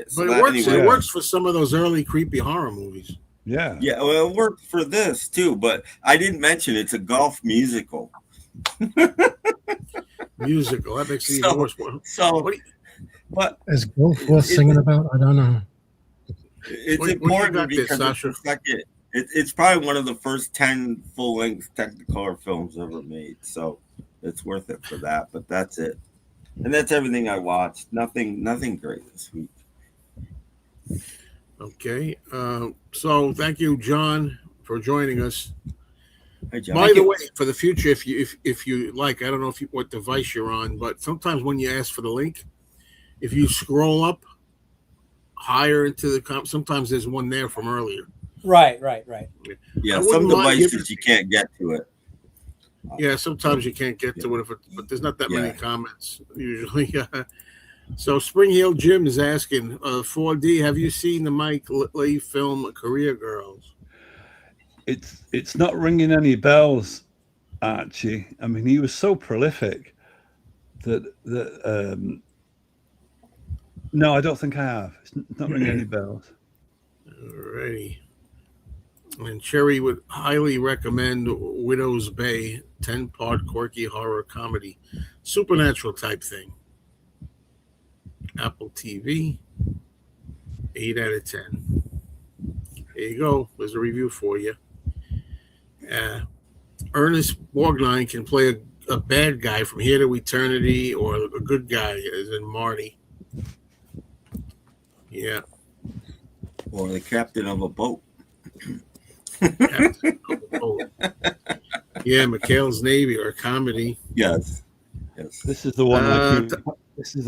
So but it works. Anyway, it works for some of those early creepy horror movies. Yeah. Well, it worked for this too. But I didn't mention it's a golf musical. Musical. That makes it even worse. So, what is golf worth singing about? I don't know. It's important because it's probably one of the first 10 full-length Technicolor films ever made. So it's worth it for that. But that's it. And that's everything I watched. Nothing great this week. Okay. So thank you, John, for joining us. Hey, John. By the way, for the future, if you like, I don't know what device you're on, but sometimes when you ask for the link, if you scroll up higher into the sometimes there's one there from earlier. Right. Yeah, some devices you can't get to it. Yeah, sometimes you can't get to it, but there's not that many comments usually. So Spring Heel Jim is asking, 4D, have you seen the Mike Lee film Career Girls? It's not ringing any bells, Archie. I mean, he was so prolific that no, I don't think I have. It's not ringing any bells. Alrighty. And Cherry would highly recommend Widow's Bay, 10-part quirky horror comedy, supernatural type thing. Apple TV, 8 out of 10. There you go. There's a review for you. Ernest Borgnine can play a bad guy from here to eternity, or a good guy, as in Marty. Yeah. Or the captain of a boat. Captain of a boat. Yeah, McHale's Navy, or a comedy. Yes. Yes. This is the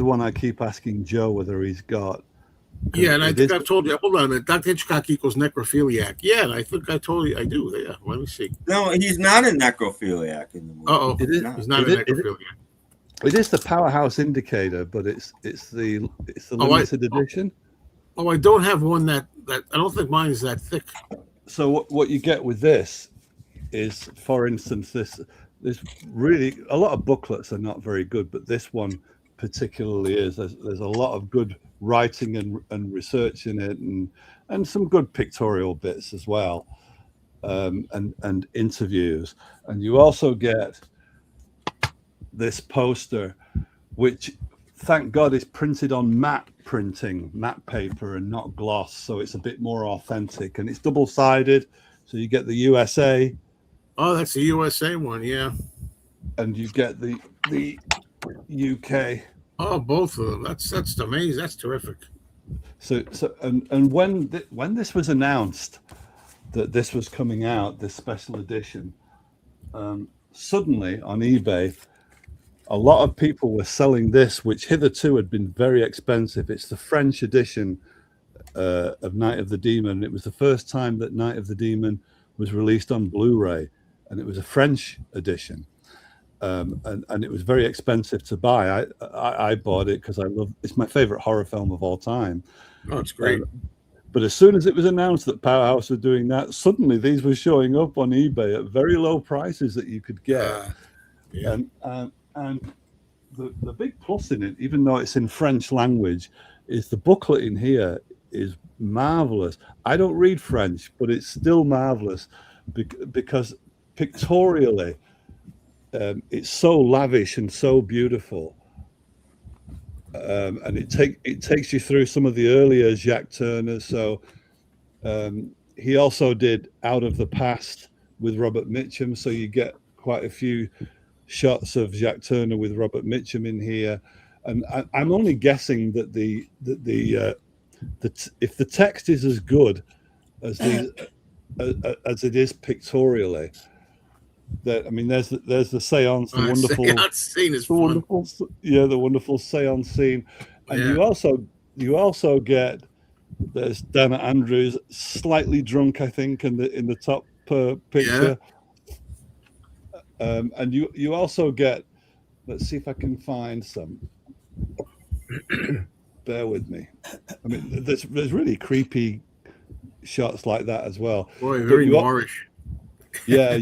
one I keep asking Joe whether he's got. Yeah, and I think I've told you. Hold on a minute. Dr. Hitchcock equals necrophiliac. Yeah, and I think I told you I do. Yeah, let me see. No, he's not a necrophiliac in the movie. Uh-oh. He's not a necrophiliac. It is the Powerhouse Indicator, but it's the limited edition. Oh, I don't have one that I don't think mine is that thick. So what you get with this is, for instance, there's really a lot of booklets are not very good, but this one particularly is. There's a lot of good writing and research in it, and some good pictorial bits as well, and interviews. And you also get this poster, which, thank God, is printed on matte paper and not gloss, so it's a bit more authentic, and it's double-sided, so you get the USA. Oh, that's the USA one, yeah. And you get the UK. Oh, both of them. That's amazing. That's terrific. So and when this was announced that this was coming out, this special edition, suddenly on eBay, a lot of people were selling this, which hitherto had been very expensive. It's the French edition of Night of the Demon. It was the first time that Night of the Demon was released on Blu-ray, and it was a French edition. And it was very expensive to buy. I bought it because it's my favorite horror film of all time. Oh, it's great. But as soon as it was announced that Powerhouse were doing that, suddenly these were showing up on eBay at very low prices that you could get. Yeah. And the big plus in it, even though it's in French language, is the booklet in here is marvelous. I don't read French, but it's still marvelous because pictorially, it's so lavish and so beautiful, and it takes you through some of the earlier Jacques Turner. So he also did Out of the Past with Robert Mitchum, so you get quite a few shots of Jacques Turner with Robert Mitchum in here. And I'm only guessing that if the text is as good as as it is pictorially. That, I mean, there's the seance, the wonderful seance scene is fun. The wonderful seance scene, and you also get there's Dana Andrews slightly drunk, I think, in the top picture, and you also get. Let's see if I can find some. Bear with me. I mean, there's really creepy shots like that as well. Boy, very Moorish. Yeah,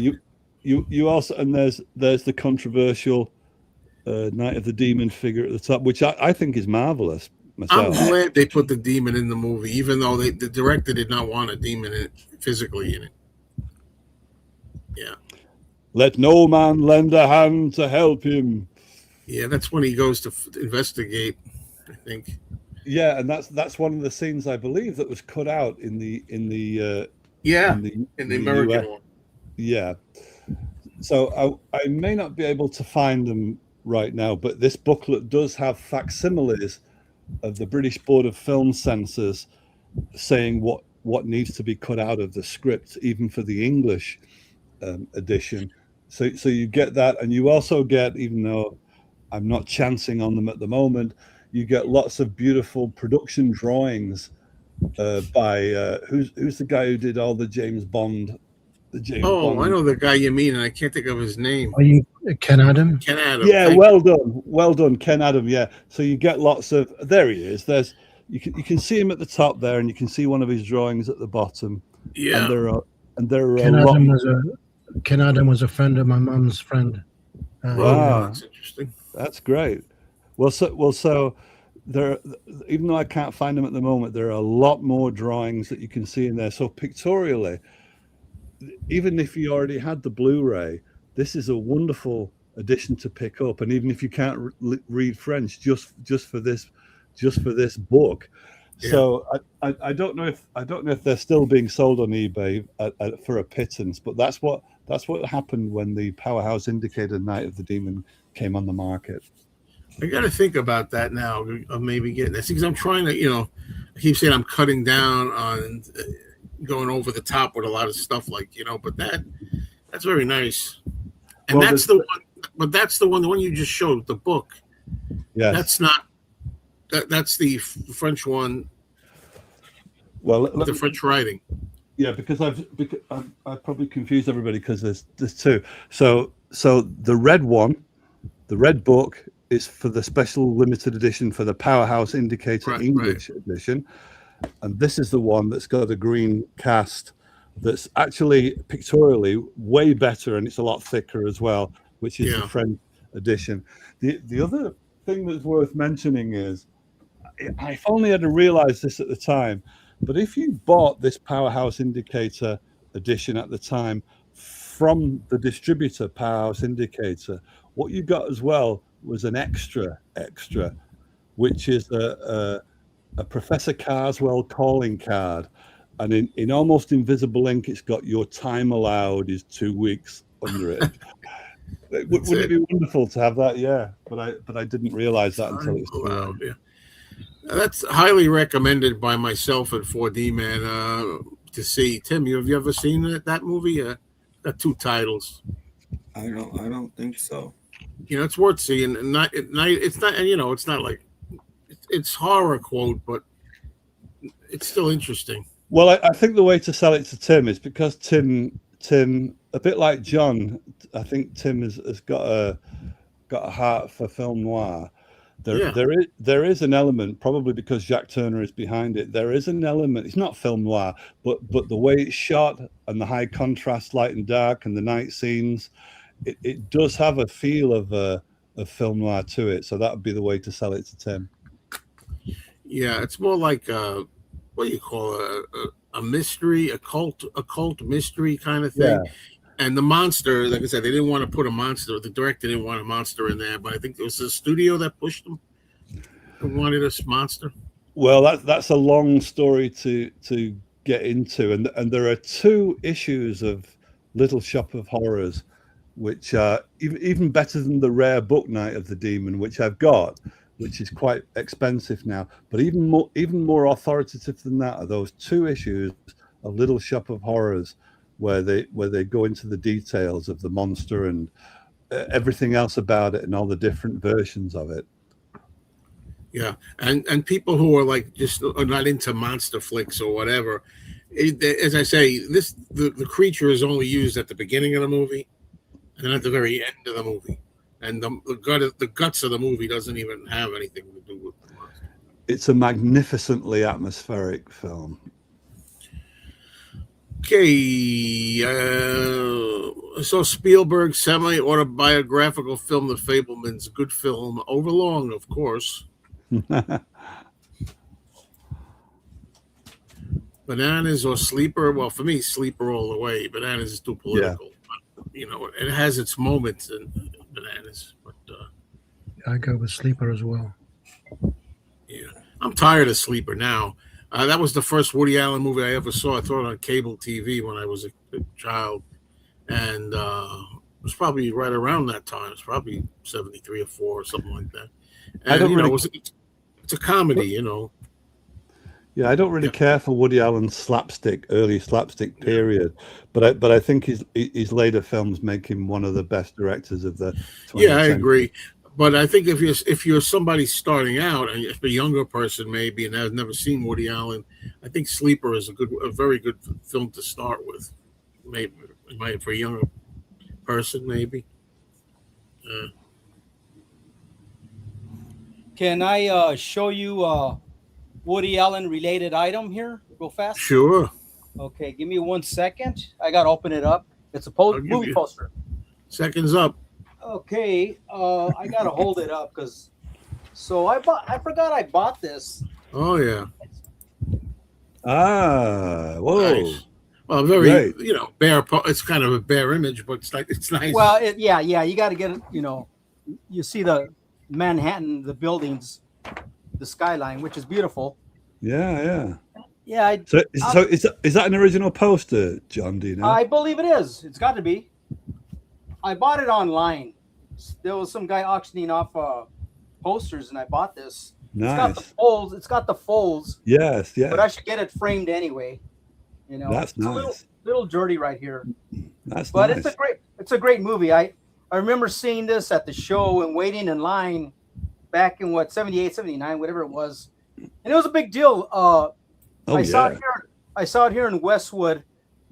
you also, and there's the controversial Night of the Demon figure at the top, which I think is marvelous myself. I'm glad they put the demon in the movie, even though the director did not want a demon physically in it. Yeah. Let no man lend a hand to help him. Yeah, that's when he goes to investigate, I think. Yeah, and that's one of the scenes I believe that was cut out in the American one. Yeah. So I may not be able to find them right now, but this booklet does have facsimiles of the British Board of Film Censors saying what needs to be cut out of the script, even for the English edition. So you get that, and you also get, even though I'm not chancing on them at the moment, you get lots of beautiful production drawings by who's the guy who did all the James Bond. Bond. I know the guy you mean, and I can't think of his name. Are you Ken Adam? Ken Adam. Yeah, well done, Ken Adam. Yeah, so you get lots of. There he is. You can see him at the top there, and you can see one of his drawings at the bottom. Yeah, and there are Ken Adam was a friend of my mum's friend. Wow, that's interesting. That's great. So even though I can't find them at the moment, there are a lot more drawings that you can see in there. So pictorially, even if you already had the Blu-ray, this is a wonderful edition to pick up. And even if you can't read French, just for this book. Yeah. So I don't know if they're still being sold on eBay for a pittance, but that's what happened when the Powerhouse Indicator Night of the Demon came on the market. I got to think about that now, of maybe getting this, because I'm trying to, I keep saying I'm cutting down on going over the top with a lot of stuff, like, but that's very nice. And Well, that's the one, the one you just showed, the book. Yes. That's not, that's the French one. Well, with the French writing. Yeah, because I've probably confused everybody, because there's two. So the red one, the red book, is for the special limited edition for the Powerhouse Indicator English edition, and this is the one that's got a green cast that's actually pictorially way better, and it's a lot thicker as well, which is the French edition. The other thing that's worth mentioning is, if only I'd have realized this at the time, but if you bought this Powerhouse Indicator edition at the time from the distributor Powerhouse Indicator, what you got as well was an extra, which is a Professor Carswell calling card, and in almost invisible ink, it's got your time allowed is 2 weeks under it. Wouldn't it be wonderful to have that? Yeah, but I didn't realize that until it was too late. Yeah. That's highly recommended by myself and 4D Man to see. Tim, have you ever seen that movie? Got 2 titles. I don't think so. It's worth seeing. And it's not, and it's not like it's horror quote, but it's still interesting. Well, I think the way to sell it to Tim is because Tim, a bit like John, I think Tim has got a heart for film noir. There is an element, probably because Jack Turner is behind it. There is an element. It's not film noir, but the way it's shot and the high contrast, light and dark, and the night scenes, it does have a feel of film noir to it. So that would be the way to sell it to Tim. Yeah, it's more like what do you call it? A mystery, occult mystery kind of thing. Yeah. And the monster, like I said, they didn't want to put a monster. The director didn't want a monster in there, but I think it was the studio that pushed them. They wanted a monster. Well, that's a long story to get into, and there are 2 issues of Little Shop of Horrors, which are even better than the rare book Night of the Demon, which I've got, which is quite expensive now. But even more authoritative than that are those 2 issues of Little Shop of Horrors, where they go into the details of the monster and everything else about it and all the different versions of it. Yeah, and people who are like just are not into monster flicks or whatever, as I say, the creature is only used at the beginning of the movie and then at the very end of the movie, and the guts of the movie doesn't even have anything to do with the monster. It's a magnificently atmospheric film. Okay, I saw Spielberg's semi-autobiographical film, The Fabelmans. Good film, overlong, of course. Bananas or Sleeper? Well, for me, Sleeper all the way. Bananas is too political. Yeah. But, it has its moments in Bananas. But I go with Sleeper as well. Yeah, I'm tired of Sleeper now. That was the first Woody Allen movie I ever saw. I saw it on cable TV when I was a child, and it was probably right around that time. It's probably 73 or 4 or something like that. And it's a comedy, Yeah, I don't really care for Woody Allen's early slapstick period, but I think his later films make him one of the best directors of the 20th century. I agree. But I think if you're somebody starting out, and if a younger person maybe and has never seen Woody Allen, I think Sleeper is a very good film to start with. Maybe for a younger person, maybe. Can I show you a Woody Allen related item here real fast? Sure. Okay, give me 1 second. I got to open it up. It's a movie poster. Seconds up. Okay, I got to hold it up because So I forgot I bought this. Oh yeah. Whoa. Nice. Well, very, Great. bare. It's kind of a bare image, but it's nice. Well, yeah. You got to get it. You see the Manhattan, the buildings, the skyline, which is beautiful. Yeah. Yeah. So is that an original poster, John? Do you know? I believe it is. It's got to be. I bought it online. There was some guy auctioning off posters, and I bought this. Nice. It's got the folds. Yes. But I should get it framed anyway. That's it's nice. A little dirty right here. That's but nice. It's a great movie. I remember seeing this at the show and waiting in line back in 78, 79, whatever it was. And it was a big deal. I saw it here in Westwood,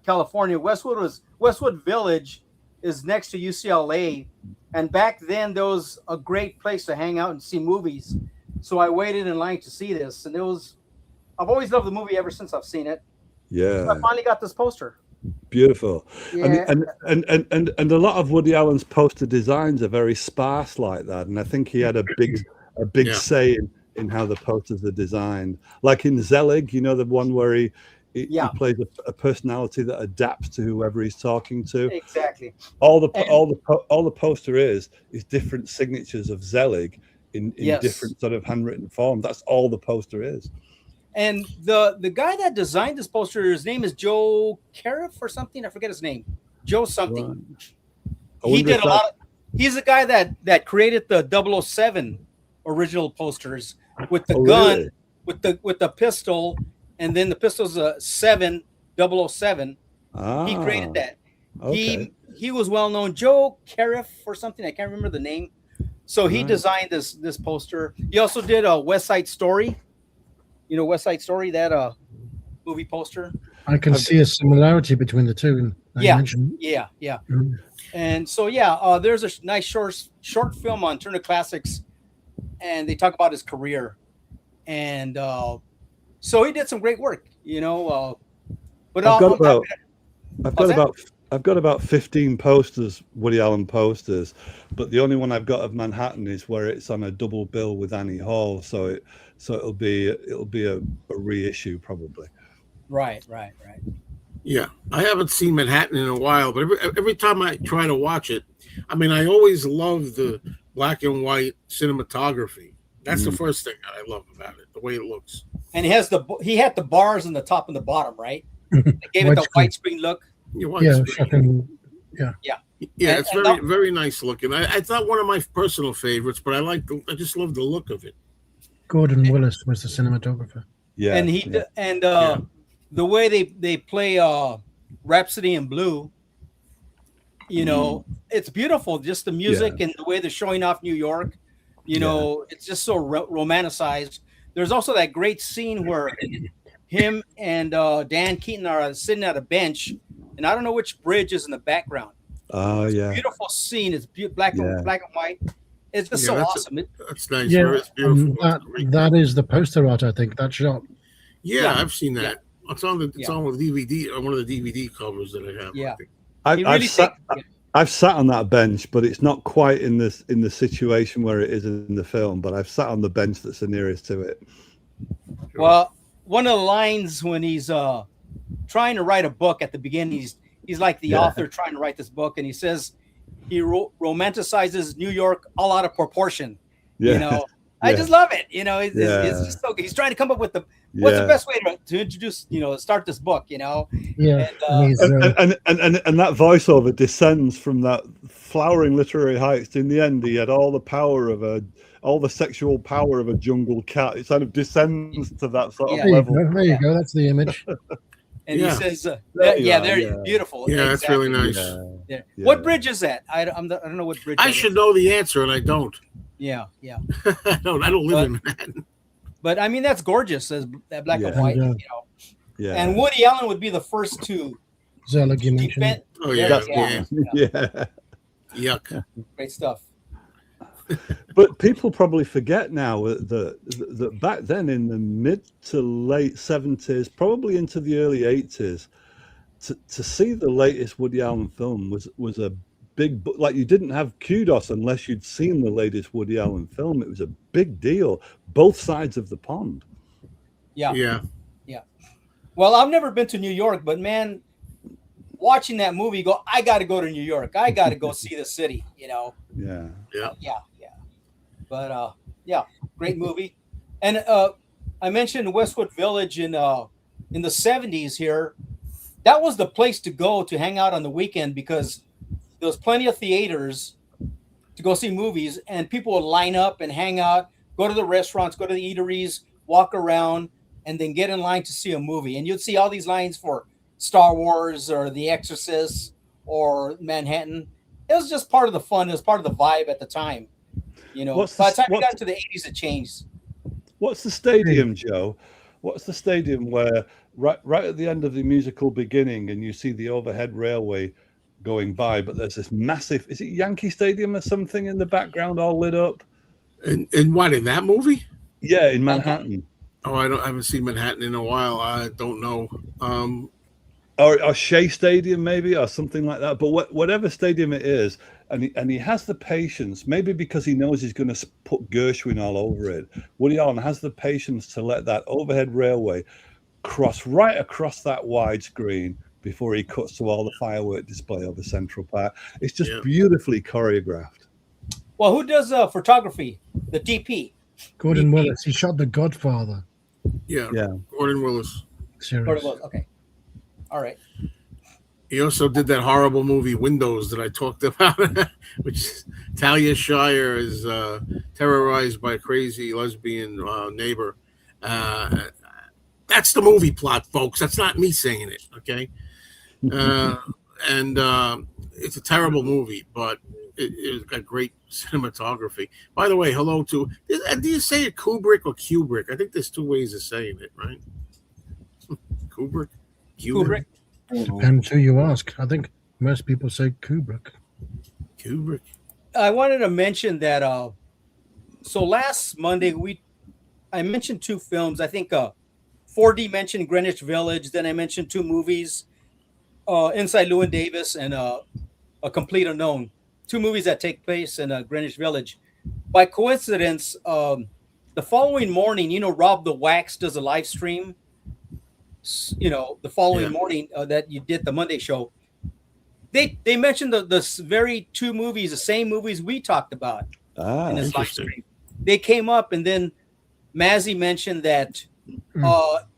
California. Westwood Village is next to UCLA. And back then there was a great place to hang out and see movies. So I waited in line to see this. And I've always loved the movie ever since I've seen it. Yeah. So I finally got this poster. Beautiful. Yeah. And a lot of Woody Allen's poster designs are very sparse like that. And I think he had a big say in how the posters are designed. Like in Zelig, the one where he plays a personality that adapts to whoever he's talking to. Exactly. All the poster is different signatures of Zelig in different sort of handwritten form. That's all the poster is. And the guy that designed this poster, his name is Joe Cariff or something. I forget his name. Joe something. Right. He did a lot. He's the guy that created the 007 original posters with the gun, really? with the pistol, and then the pistol's a 007. He created that. Okay. He was well known. Joe Cariff or something. I can't remember the name. So he designed this poster. He also did a West Side Story. West Side Story, that movie poster. I can see a similarity between the two. Yeah. Mm-hmm. And so there's a nice short film on Turner Classics, and they talk about his career, and so he did some great work, But I've got about 15 posters, Woody Allen posters, but the only one I've got of Manhattan is where it's on a double bill with Annie Hall, so it'll be a reissue probably. Right. Yeah, I haven't seen Manhattan in a while, but every time I try to watch it, I always love the black and white cinematography. That's the first thing that I love about it, the way it looks. And he had the bars on the top and the bottom, right? It gave it the widescreen look. Yeah, it's very, very nice looking. It's not one of my personal favorites, but I just love the look of it. Gordon Willis was the cinematographer. Yeah, and the way they play Rhapsody in Blue, it's beautiful. Just the music and the way they're showing off New York, it's just so romanticized. There's also that great scene where him and Dan Keaton are sitting at a bench, and I don't know which bridge is in the background. Oh, yeah. Beautiful scene. It's black and white. It's just so awesome. That's nice. Yeah, it's beautiful. That is the poster art, I think, that shot. Yeah, I've seen that. Yeah. It's on the DVD, one of the DVD covers that I have. Yeah. I've sat on that bench, but it's not quite in the situation where it is in the film, but I've sat on the bench that's the nearest to it. Sure. Well, one of the lines when he's trying to write a book at the beginning, he's like the author trying to write this book, and he says he romanticizes New York all out of proportion. I just love it. It's just so he's trying to come up with what's the best way to introduce, start this book, Yeah. And that voiceover descends from that flowering literary heights. In the end, he had all the sexual power of a jungle cat. It kind of descends to that sort of level. There you go. That's the image. And he says, they're beautiful. Yeah, that's really nice. Yeah. What bridge is that? I don't know what bridge. I should know the answer, and I don't. Yeah. I don't live in Manhattan. But that's gorgeous as that black and white. Yeah. And Woody Allen would be the first to Zelig, you mentioned. Oh yeah. Yuck. Great stuff. But people probably forget now that back then in the mid to late 70s, probably into the early 80s, to see the latest Woody Allen film was a big, like you didn't have kudos unless you'd seen the latest Woody Allen film. It was a big deal, both sides of the pond. Yeah. Well, I've never been to New York, but man, watching that movie, I got to go to New York. I got to go see the city. Yeah. But great movie. And I mentioned Westwood Village in the 70s here. That was the place to go to hang out on the weekend because there was plenty of theaters to go see movies, and people would line up and hang out, go to the restaurants, go to the eateries, walk around, and then get in line to see a movie. And you'd see all these lines for Star Wars or The Exorcist or Manhattan. It was just part of the fun. It was part of the vibe at the time. By the time we got to the 80s, it changed. What's the stadium, Joe? What's the stadium where right at the end of the musical beginning and you see the overhead railway going by, but there's this massive, is it Yankee Stadium or something in the background all lit up? And what, in that movie? Yeah, in Manhattan. Oh, I haven't seen Manhattan in a while. I don't know. Or Shea Stadium maybe, or something like that. But whatever stadium it is, and he has the patience, maybe because he knows he's going to put Gershwin all over it. Woody Allen has the patience to let that overhead railway cross right across that widescreen before he cuts to all the firework display over Central Park. It's just beautifully choreographed. Well, who does photography? The DP. Gordon Willis. He shot The Godfather. Yeah. Gordon Willis. Series. Okay. All right. He also did that horrible movie Windows that I talked about, which Talia Shire is terrorized by a crazy lesbian neighbor. That's the movie plot, folks. That's not me saying it, okay? And it's a terrible movie, but it's got great cinematography. By the way, hello to, do you say it Kubrick or Kubrick? I think there's two ways of saying it, right? Kubrick? Depends who you ask. I think most people say Kubrick. I wanted to mention that so last Monday I mentioned two films. I think 4D mentioned Greenwich Village, then I mentioned two movies, Inside Llewyn Davis and A Complete Unknown. Two movies that take place in Greenwich Village. By coincidence, the following morning, Rob the Wax does a live stream. The following morning that you did the Monday show, they mentioned the very two movies, the same movies we talked about in this live stream. They came up, and then Mazzy mentioned that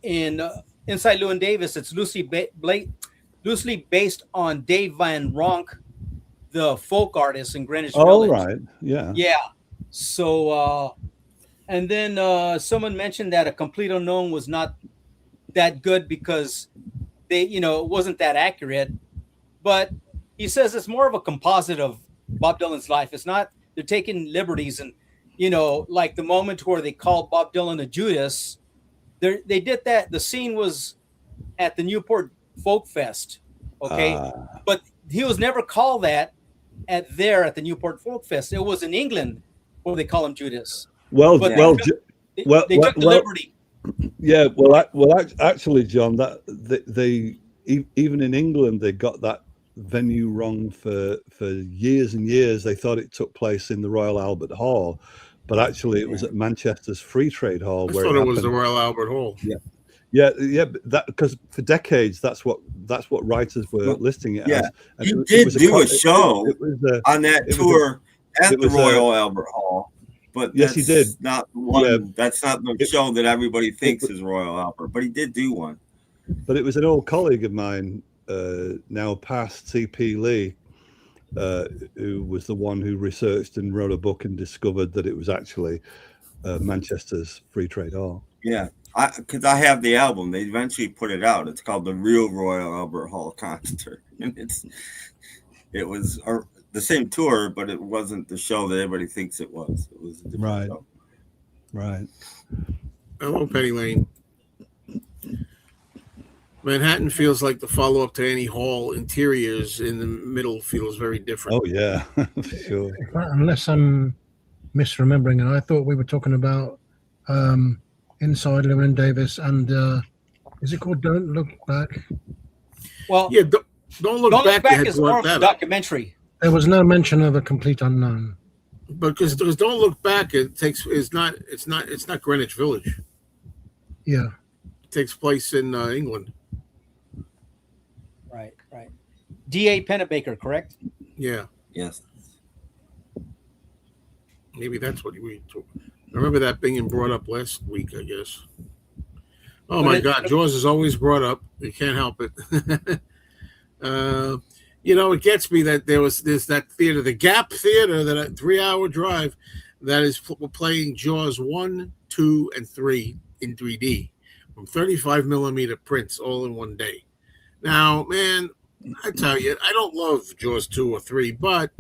in Inside Llewyn Davis, it's loosely based on Dave Van Ronk, the folk artist in Greenwich Village. Right, yeah. So, and then someone mentioned that A Complete Unknown was not that good because it wasn't that accurate, but he says it's more of a composite of Bob Dylan's life. It's not, they're taking liberties, and like the moment where they called Bob Dylan a Judas, they did that. The scene was at the Newport Folk Fest, okay, but he was never called that at the Newport Folk Fest. It was in England where they call him Judas. They took the liberty. Yeah, actually, John, that they even in England they got that venue wrong for years and years. They thought it took place in the Royal Albert Hall, but actually it was at Manchester's Free Trade Hall. I thought it was the Royal Albert Hall. Yeah. That because for decades that's what writers were listing it as. And you did do a show on that tour at the Royal Albert Hall. But yes, he did. Not one. Yeah. That's not the show that everybody thinks is Royal Albert, but he did do one. But it was an old colleague of mine, now past, C.P. Lee, who was the one who researched and wrote a book and discovered that it was actually Manchester's Free Trade Hall. Yeah, because I have the album. They eventually put it out. It's called The Real Royal Albert Hall Concert, and it was the same tour, but it wasn't the show that everybody thinks it was. It was a different show. Right. Hello, Penny Lane. Manhattan feels like the follow-up to Annie Hall. Interiors in the middle feels very different. Oh, yeah, for sure. Unless I'm misremembering, and I thought we were talking about Inside Llewyn Davis and is it called Don't Look Back? Well, yeah, Don't Look Back is more of a documentary. There was no mention of A Complete Unknown. Because Don't Look Back, it's not Greenwich Village. Yeah. It takes place in England. Right. D.A. Pennebaker, correct? Yeah. Yes. Maybe that's what we. I remember that being brought up last week, I guess. Oh my God, Jaws is always brought up. You can't help it. It gets me that there's that theater, the Gap Theater, that a 3-hour drive, that is playing Jaws 1, 2, and 3 in 3D from 35 millimeter prints all in one day. Now, man, I tell you, I don't love Jaws 2 or 3, but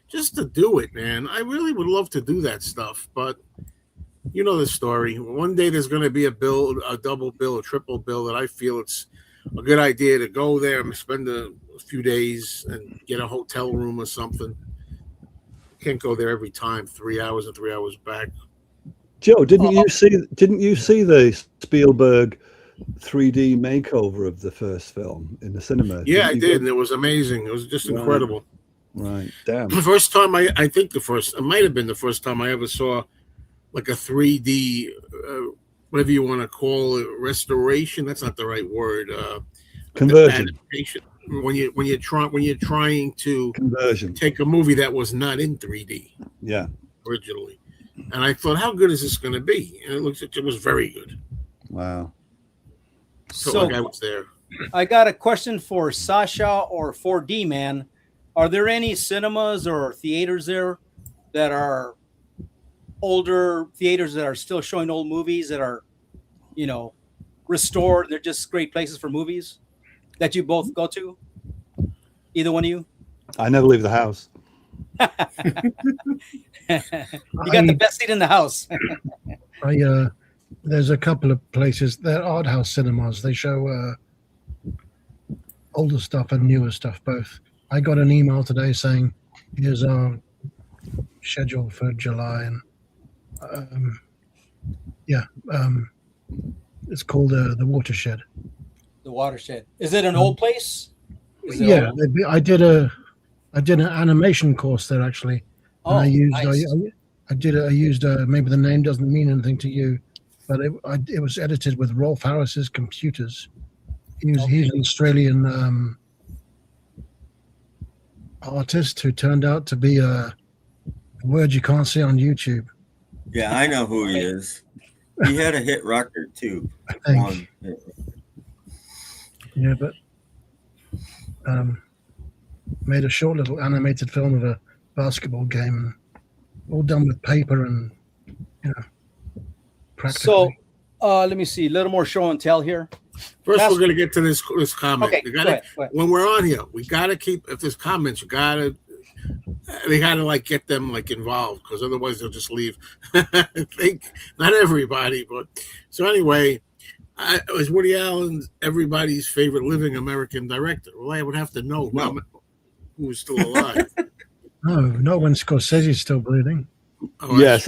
just to do it, man, I really would love to do that stuff. But you know the story. One day there's going to be a double bill, a triple bill, that I feel it's a good idea to go there and spend a few days and get a hotel room or something. Can't go there every time, 3 hours and 3 hours back. Joe, didn't you see the Spielberg 3D makeover of the first film in the cinema? Yeah, I did, and it was amazing. It was just incredible. Right, damn. The first time it might have been the first time I ever saw like a 3D, whatever you want to call it, restoration. That's not the right word. Conversion. Adaptation. When you're trying to Conversion. Take a movie that was not in 3D. Yeah. Originally, and I thought, how good is this going to be? And it was very good. Wow. So like I was there. I got a question for Sasha or 4D Man. Are there any cinemas or theaters there that are older theaters that are still showing old movies that are, restored? They're just great places for movies that you both go to? Either one of you? I never leave the house. You got the best seat in the house. There's a couple of places. They're art house cinemas. They show older stuff and newer stuff both. I got an email today saying, here's our schedule for July. And it's called The Watershed. The Watershed. Is it an old place? Yeah, old? I did an animation course there actually. Oh, and I used nice. Maybe the name doesn't mean anything to you, but it was edited with Rolf Harris's computers. He's an Australian artist who turned out to be a word you can't see on YouTube. Yeah, I know who he is. He had a hit record too. Yeah, but made a short little animated film of a basketball game, all done with paper and practically. So let me see, a little more show and tell here. First, we're going to get to this comment. Okay, go ahead. When we're on here, we got to keep, if there's comments, we got to like get them like involved, because otherwise they'll just leave. I think not everybody, but so anyway, was Woody Allen everybody's favorite living American director? Well, I would have to know who's still alive. No, when Scorsese's still breathing. Oh, yes,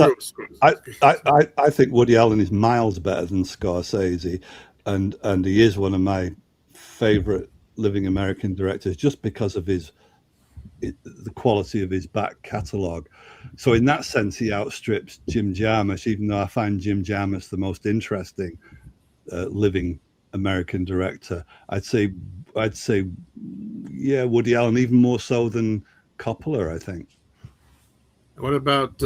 I think Woody Allen is miles better than Scorsese, and he is one of my favorite living American directors just because of the quality of his back catalogue. So in that sense, he outstrips Jim Jarmusch, even though I find Jim Jarmusch the most interesting living American director. I'd say, yeah, Woody Allen, even more so than Coppola, I think. What about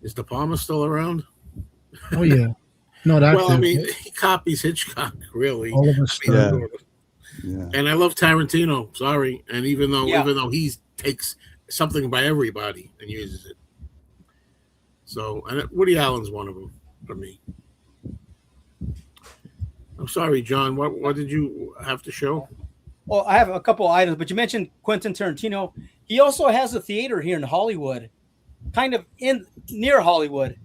is De Palma still around? Oh yeah, not active. Well, I mean, he copies Hitchcock, really. All of us. Yeah. And I love Tarantino. Sorry, and even though he takes something by everybody and uses it, so Woody Allen's one of them for me. I'm sorry, John. What did you have to show? Well, I have a couple items, but you mentioned Quentin Tarantino. He also has a theater here in Hollywood, kind of near Hollywood,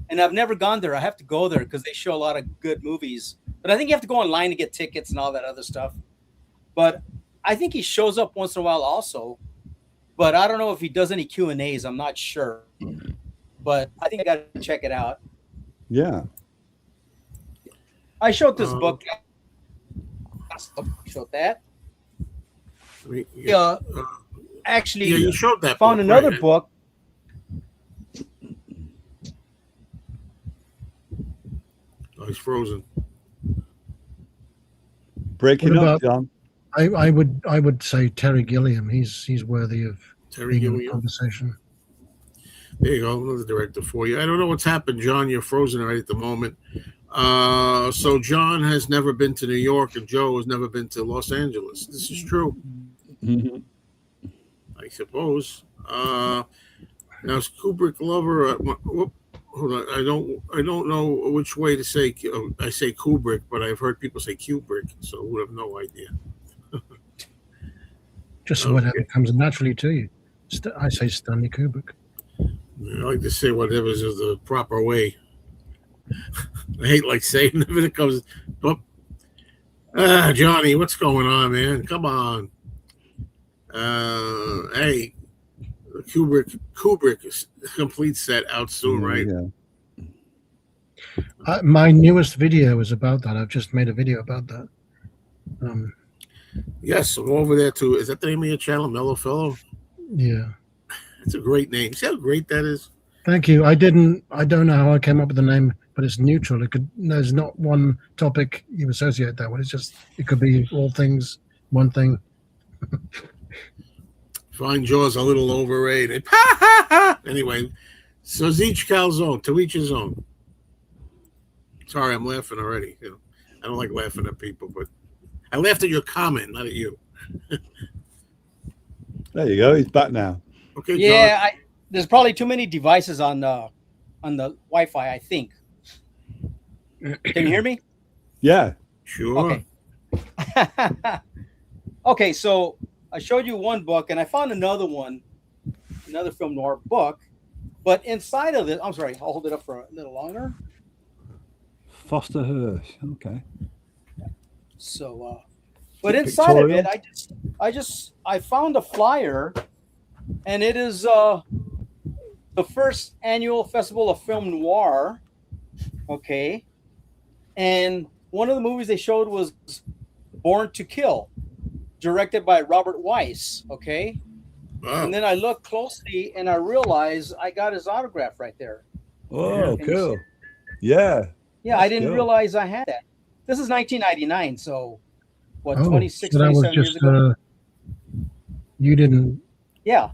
and I've never gone there. I have to go there because they show a lot of good movies. But I think you have to go online to get tickets and all that other stuff. But I think he shows up once in a while also. But I don't know if he does any Q&As. I'm not sure. But I think I got to check it out. Yeah. I showed this book. I showed that. I mean, Actually, yeah, you showed that. found book, another right? book. Oh, he's frozen. Breaking What up, about- John. I would say Terry Gilliam. He's worthy of Terry being in the Gilliam. conversation. There you go, another director for you. I don't know what's happened, John. You're frozen right at the moment. So John has never been to New York, and Joe has never been to Los Angeles. This is true, Mhm. I suppose. Now, is Kubrick lover? Hold on, I don't know which way to say. I say Kubrick, but I've heard people say Kubrick, so we have no idea. Just Okay. whatever comes naturally to you. I say Stanley Kubrick. I like to say whatever is the proper way. I hate like saying it when it comes. Oh, Johnny, what's going on, man? Come on. Hey, Kubrick is complete set out soon, right? Yeah. My newest video is about that. I've just made a video about that. Yes, I'm over there too. Is that the name of your channel, Mellow Fellow? Yeah. It's a great name. See how great that is? Thank you. I don't know how I came up with the name, but it's neutral. There's not one topic you associate that with. It could be all things, one thing. Fine Jaws a little overrated. Anyway, so each calzone, to each his own. Sorry, I'm laughing already. I don't like laughing at people, but I laughed at your comment, not at you. There you go. He's back now. Okay, Yeah, John. there's probably too many devices on the Wi-Fi, I think. Can you hear me? Yeah. Sure. Okay. Okay, so I showed you one book, and I found another film noir book. But inside of it, I'm sorry, I'll hold it up for a little longer. Foster Hirsch. Okay. So, but inside pictorial? of it, I found a flyer, and it is the first annual Festival of Film Noir. Okay, and one of the movies they showed was Born to Kill, directed by Robert Weiss. Okay, Wow. and then I looked closely and I realized I got his autograph right there. Oh, Can you cool. see it? Yeah. Yeah, I That's didn't cool. realize I had that. This is 1999, so what, Oh, 26, so that was 27 years just ago? you didn't. Yeah,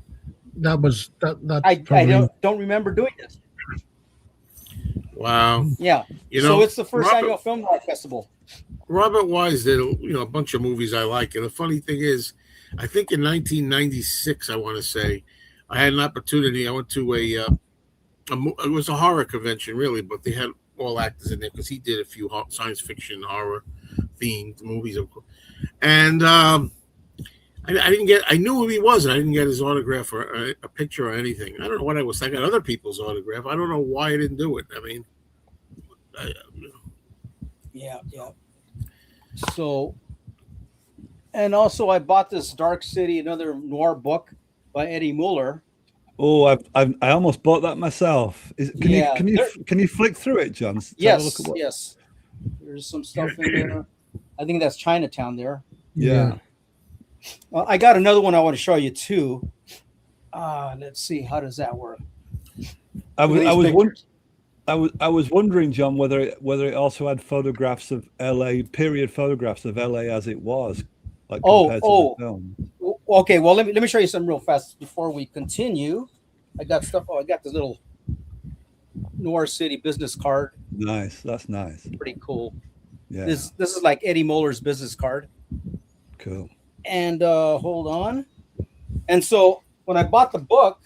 That was that. That's I probably don't remember doing this. Wow. Yeah, You so know, it's the first annual film noir festival. Robert Wise did a bunch of movies I like. And the funny thing is, I think in 1996, I want to say, I had an opportunity. I went to it was a horror convention, really, but they had all actors in there because he did a few science fiction horror themed movies. And I didn't get, I knew who he was, and I didn't get his autograph or a picture or anything. I don't know what I was. I got other people's autograph. I don't know why I didn't do it. I mean, Yeah. So, and also I bought this Dark City, another noir book by Eddie Mueller. Oh, I almost bought that myself. Can you flick through it, John? Yes. There's some stuff in there. I think that's Chinatown there. Yeah. I got another one I want to show you too. Let's see, how does that work? I was wondering, John, whether it also had photographs of LA, period photographs of LA as it was, like compared to the film. Okay, well let me show you something real fast before we continue. I got stuff. I got this little Noir City business card. Nice, that's nice. Pretty cool. Yeah. This is like Eddie Mueller's business card. Cool. And hold on. And so when I bought the book,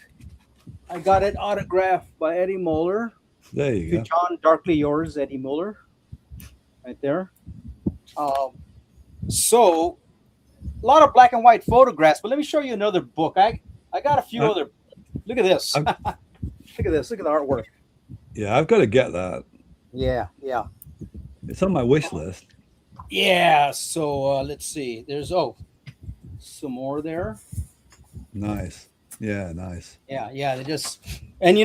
I got it autographed by Eddie Mueller. There you go. John, darkly yours, Eddie Mueller, right there. So a lot of black and white photographs, but let me show you another book. I got a few other. Look at this. Look at this. Look at the artwork. Yeah, I've got to get that. Yeah. It's on my wish list. Yeah. So let's see. There's some more there. Nice. Yeah, nice. Yeah. They just, and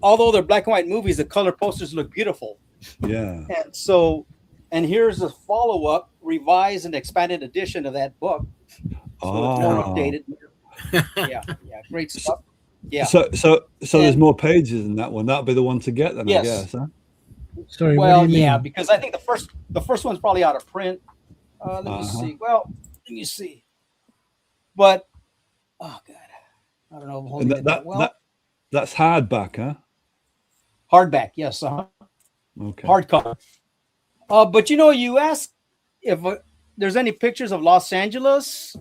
although they're black and white movies, the color posters look beautiful. Yeah. And so, and here's a follow-up, revised and expanded edition of that book. So it's more updated. Yeah, great stuff. Yeah. So there's more pages in that one. That'll be the one to get then, Yes. I guess. Huh? Sorry, Well, what do you mean? because I think the first one's probably out of print. Let me see. Well, let me see. But oh god, I don't know if I'm holding it that well. That's hardback, huh? Hardback, yes. Okay. Hardcover. But you asked if there's any pictures of Los Angeles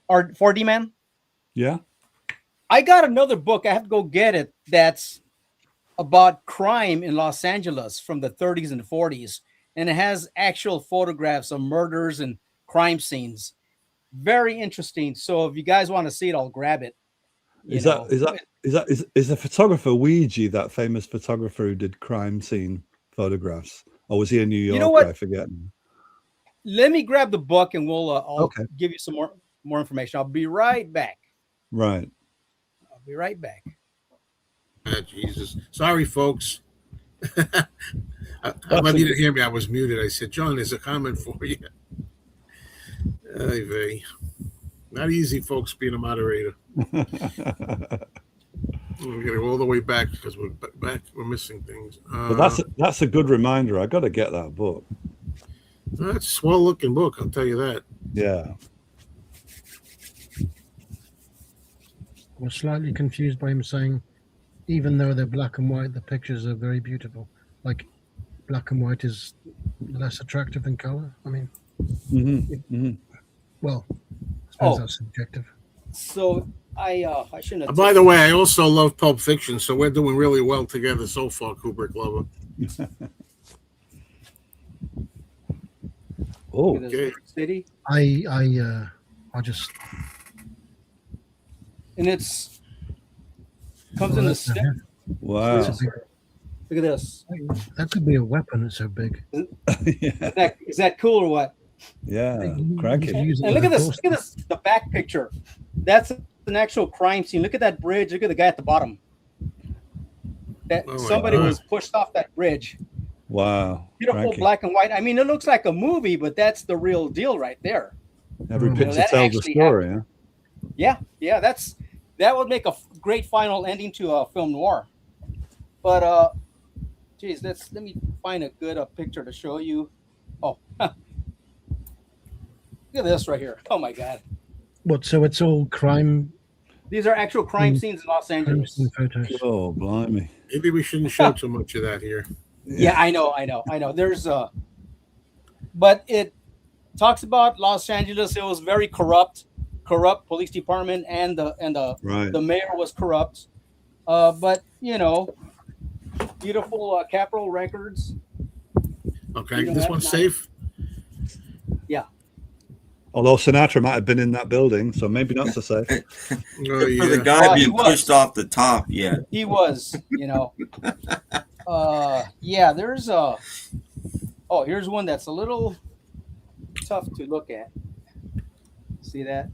or 4D Man. Yeah. I got another book. I have to go get it. That's about crime in Los Angeles from the 30s and 40s, and it has actual photographs of murders and crime scenes. Very interesting. So if you guys want to see it, I'll grab it. Is the photographer Ouija that famous photographer who did crime scene photographs, or was he in New York? You know what? I forget. Let me grab the book and I'll Okay. give you some more information. I'll be right back. Right. I'll be right back. Jesus. Sorry, folks. Maybe you didn't hear me. I was muted. I said, John, there's a comment for you. Not easy, folks, being a moderator. We're getting all the way back because we're back. We're missing things. But that's a good reminder. I got to get that book. That's a swell-looking book, I'll tell you that. Yeah. I was slightly confused by him saying, even though they're black and white, the pictures are very beautiful. Like, black and white is less attractive than color. I mean, well, I suppose that's subjective. So I shouldn't have. By the way, I also love Pulp Fiction, so we're doing really well together so far, Kubrick lover. Oh, okay. City. I just. And it's comes in the stick. Wow. Look at this. That could be a weapon. It's so big. Is that cool or what? Yeah, cranky. And look at this. Look at this. The back picture. That's an actual crime scene. Look at that bridge. Look at the guy at the bottom. Somebody was pushed off that bridge. Wow. Beautiful cranky. Black and white. I mean, it looks like a movie, but that's the real deal right there. Every picture tells a story, huh? Yeah. That would make a great final ending to a film noir. But geez, let me find a good picture to show you. Oh, look at this right here. Oh my God. What? So it's all crime. These are actual crime scenes in Los Angeles. Photos. Oh, blimey. Maybe we shouldn't show too much of that here. Yeah, I know. There's but it talks about Los Angeles. It was very corrupt police department, and the mayor was corrupt. But beautiful Capitol records. Okay, this one's safe. Yeah. Although Sinatra might have been in that building, so maybe not so safe. Oh, yeah. For the guy being pushed off the top, yeah. He was, yeah, there's here's one that's a little tough to look at. See that?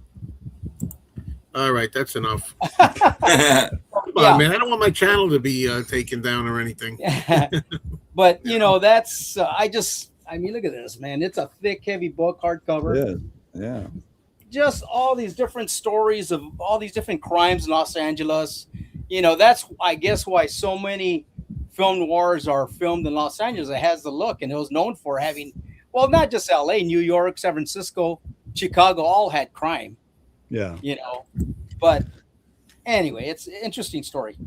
All right, that's enough. Come on, man. I don't want my channel to be taken down or anything. But, that's, I mean, look at this, man. It's a thick, heavy book, hardcover. Yeah. Just all these different stories of all these different crimes in Los Angeles. That's, I guess, why so many film noirs are filmed in Los Angeles. It has the look, and it was known for having, well, not just LA, New York, San Francisco, Chicago, all had crime. Yeah. But anyway, it's an interesting story.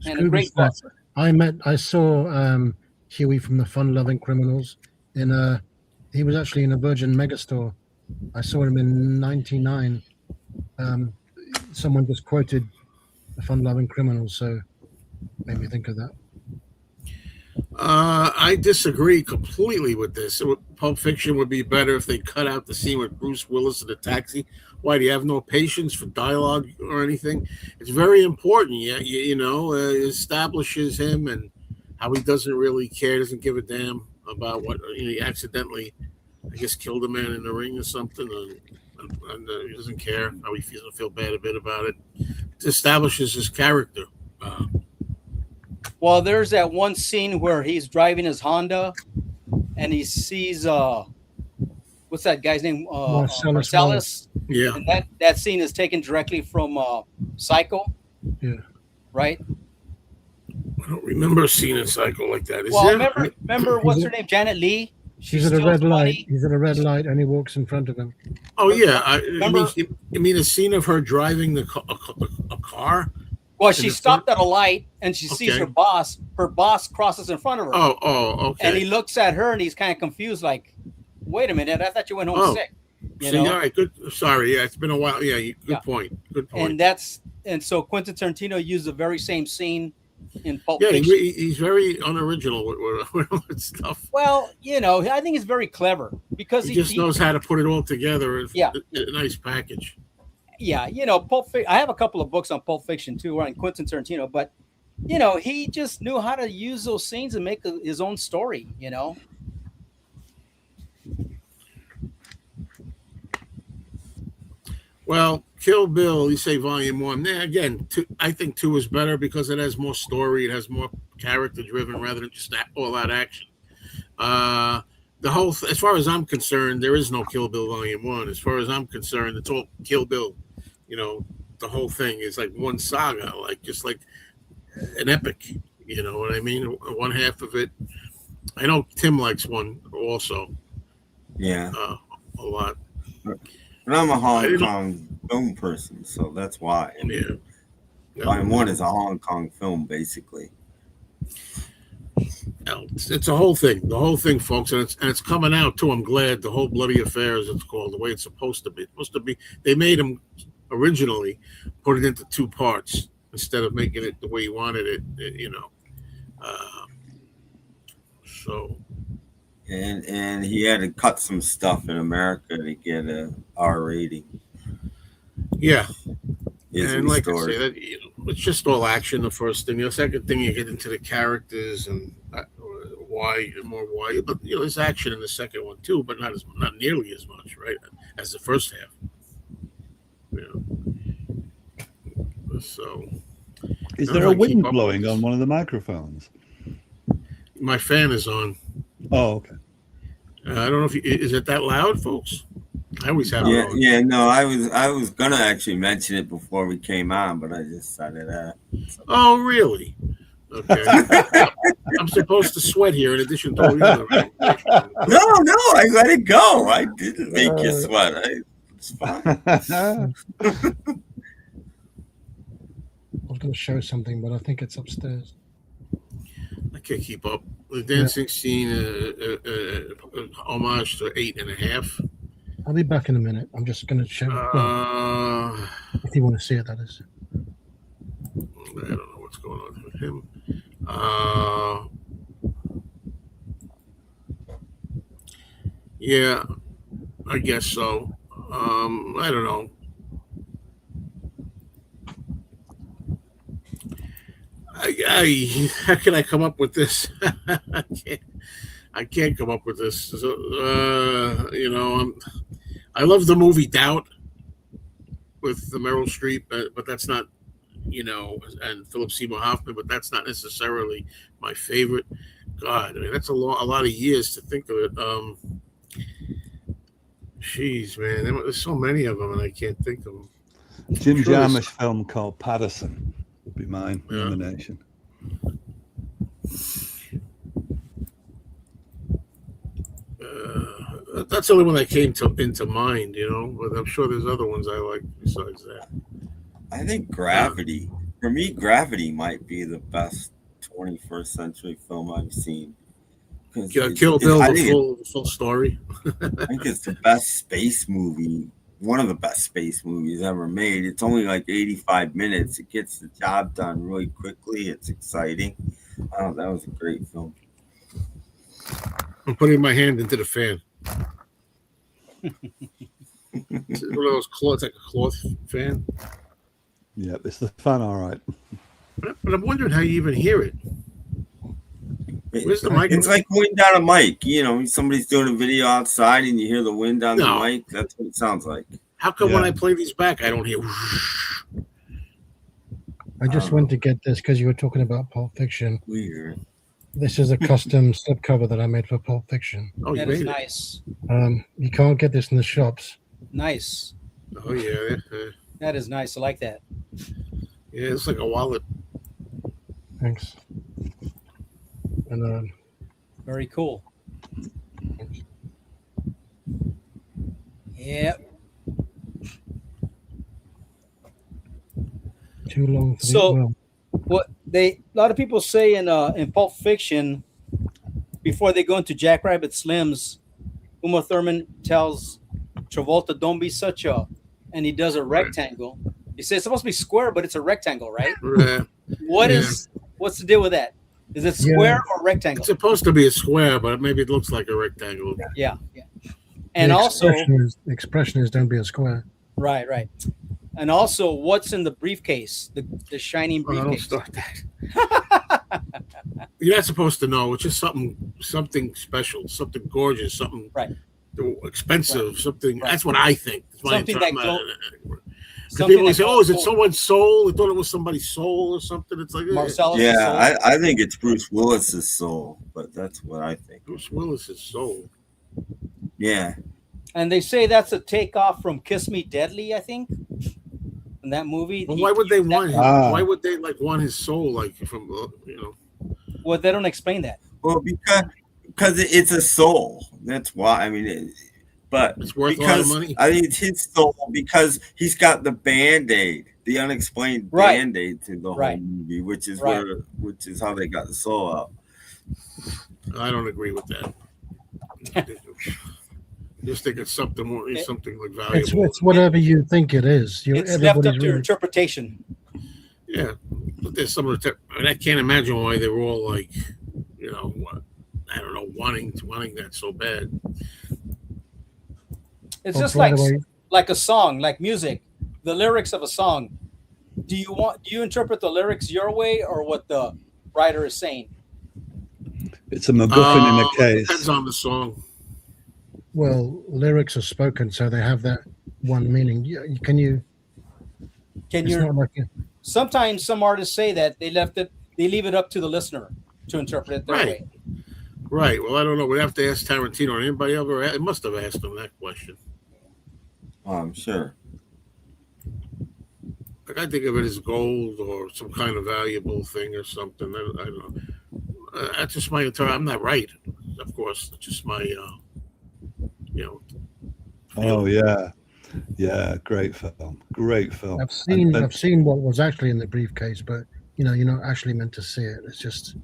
And a great book. I saw Huey from the Fun Loving Criminals he was actually in a Virgin Megastore. I saw him in '99. Someone just quoted the Fun Loving Criminals, so made me think of that. I disagree completely with this. Pulp Fiction would be better if they cut out the scene with Bruce Willis in the taxi. Why, do you have no patience for dialogue or anything? It's very important. It establishes him and how he doesn't really care, doesn't give a damn about what he accidentally, I guess, killed a man in the ring or something, and he doesn't care how he feels, doesn't feel bad a bit about it. It establishes his character. Well, there's that one scene where he's driving his Honda and he sees, what what's that guy's name? Marcellus. Yeah. And that scene is taken directly from Psycho. Yeah. Right. I don't remember seeing a cycle like that. Remember what's her name? Janet Leigh. She's at a red light. He's at a red light, and he walks in front of him. Oh yeah, I mean a scene of her driving a car. Well, she stopped at a light, and she sees her boss. Her boss crosses in front of her. Oh, okay. And he looks at her, and he's kind of confused, like, "Wait a minute, I thought you went home sick." All right, good. Sorry, yeah, it's been a while. Yeah, good point. Good point. And so Quentin Tarantino used the very same scene in Pulp Fiction. Yeah, he's very unoriginal with stuff. Well, I think he's very clever because he just knows how to put it all together in a nice package. Yeah, Pulp Fiction. I have a couple of books on Pulp Fiction too, on Quentin Tarantino, but he just knew how to use those scenes and make his own story. Well, Kill Bill, you say Volume 1. Yeah, again, I think 2 is better because it has more story. It has more character-driven rather than just all that action. As far as I'm concerned, there is no Kill Bill Volume 1. As far as I'm concerned, it's all Kill Bill. The whole thing is like one saga, just like an epic. You know what I mean? One half of it. I know Tim likes one also. Yeah. A lot. But I'm a Hong Kong film person, so that's why. Yeah. Volume 1 is a Hong Kong film, basically. It's a whole thing. The whole thing, folks, and it's coming out too. I'm glad. The whole bloody affair, as it's called, the way it's supposed to be. It's supposed to be. They made him originally put it into 2 parts instead of making it the way you wanted it. So. And he had to cut some stuff in America to get a R rating. Yeah. And like I say, it's just all action, the first thing. The second thing, you get into the characters and why. But there's action in the second one too, but not nearly as much, right, as the first half. So, is there a wind blowing on one of the microphones? My fan is on. Oh, okay. I don't know if is it that loud, folks? I always have it on. Yeah. No, I was gonna actually mention it before we came on, but I just decided that. Oh, really? Okay. I'm supposed to sweat here in addition to all the other. No, I let it go. I didn't make you sweat. It's fine. I was going to show something, but I think it's upstairs. I can't keep up. The dancing scene, homage to 8.5. I'll be back in a minute. I'm just going to show if you want to see it, that is. I don't know what's going on with him. Yeah, I guess so. I don't know. How can I come up with this? I can't come up with this. So, I love the movie Doubt with the Meryl Streep, but that's not, and Philip Seymour Hoffman, but that's not necessarily my favorite. God, I mean, that's a lot of years to think of it. Jeez, man, there's so many of them, and I can't think of them. Jim Jarmusch film called Patterson would be my nomination. That's the only one that came into mind, but I'm sure there's other ones I like besides that. I think Gravity. For me, Gravity might be the best 21st century film I've seen. Kill Bill, the full story. I think it's the best space movie, one of the best space movies ever made. It's only like 85 minutes. It gets the job done really quickly. It's exciting. That was a great film. I'm putting my hand into the fan. It's one of those cloth, like a cloth fan. Yeah, it's the fan, all right. But I'm wondering how you even hear it. Where's the mic? It's like wind down a mic. Somebody's doing a video outside and you hear the wind on the mic. That's what it sounds like. How come when I play these back, I don't hear? I just went to get this because you were talking about Pulp Fiction. Weird. This is a custom slipcover that I made for Pulp Fiction. Oh, you That is made it. nice. You can't get this in the shops. Nice. Oh yeah, That is nice. I like that. yeah. It's like a wallet. Thanks. And Very cool. Yep. too long. For So- well, What a lot of people say in Pulp Fiction, before they go into Jackrabbit Slims, Uma Thurman tells Travolta, "Don't be such a," and he does a rectangle. He says it's supposed to be square, but it's a rectangle, right? Yeah. What's the deal with that? Is it square or rectangle? It's supposed to be a square, but maybe it looks like a rectangle. Yeah. And the also, expression is don't be a square. right. And also, what's in the briefcase? The shining Oh, don't briefcase. start that. You're not supposed to know. It's just something special, something gorgeous, something Right. expensive, something. Right. That's what I think. It's my Something that because people say, "Oh, is it someone's soul?" I thought it was somebody's soul or something. It's like Marcellus' Yeah, soul? I think it's Bruce Willis's soul, but that's what I think. Bruce Willis's soul. Yeah. And they say that's a takeoff from Kiss Me Deadly, I think. In that movie. Well, why would they want him? Ah. Why would they want his soul? Like from Well, they don't explain that. Well, because it's a soul. That's why. I mean, but It's worth a lot of because money. I think it's his soul because he's got the Band-Aid, the unexplained Right. Band-Aid to the Right. whole movie, which is Right. which is how they got the soul out. I don't agree with that. Just think it's something more, something like valuable. It's whatever you think it is. It's left up Everybody's to your really- interpretation. Yeah, but there's some of the. I can't imagine why they were all like, I don't know, wanting that so bad. It's Oh, just by like the way- like a song, like music, the lyrics of a song. Do you interpret the lyrics your way or what the writer is saying? It's a MacGuffin in a Depends case. on the song. Well, lyrics are spoken, so they have that one meaning. Can you? Can It's you? not like Sometimes some artists say that they leave it up to the listener to interpret it their Right. way. Right. Well, I don't know. We'd have to ask Tarantino or anybody ever. It must have asked him that question. Oh, I'm sure. Like I think of it as gold or some kind of valuable thing or something. I don't know. That's just my entire. I'm not right, of course. It's just my, Oh yeah, great film. I've seen And- I've seen what was actually in the briefcase, but you're not actually meant to see it. It's just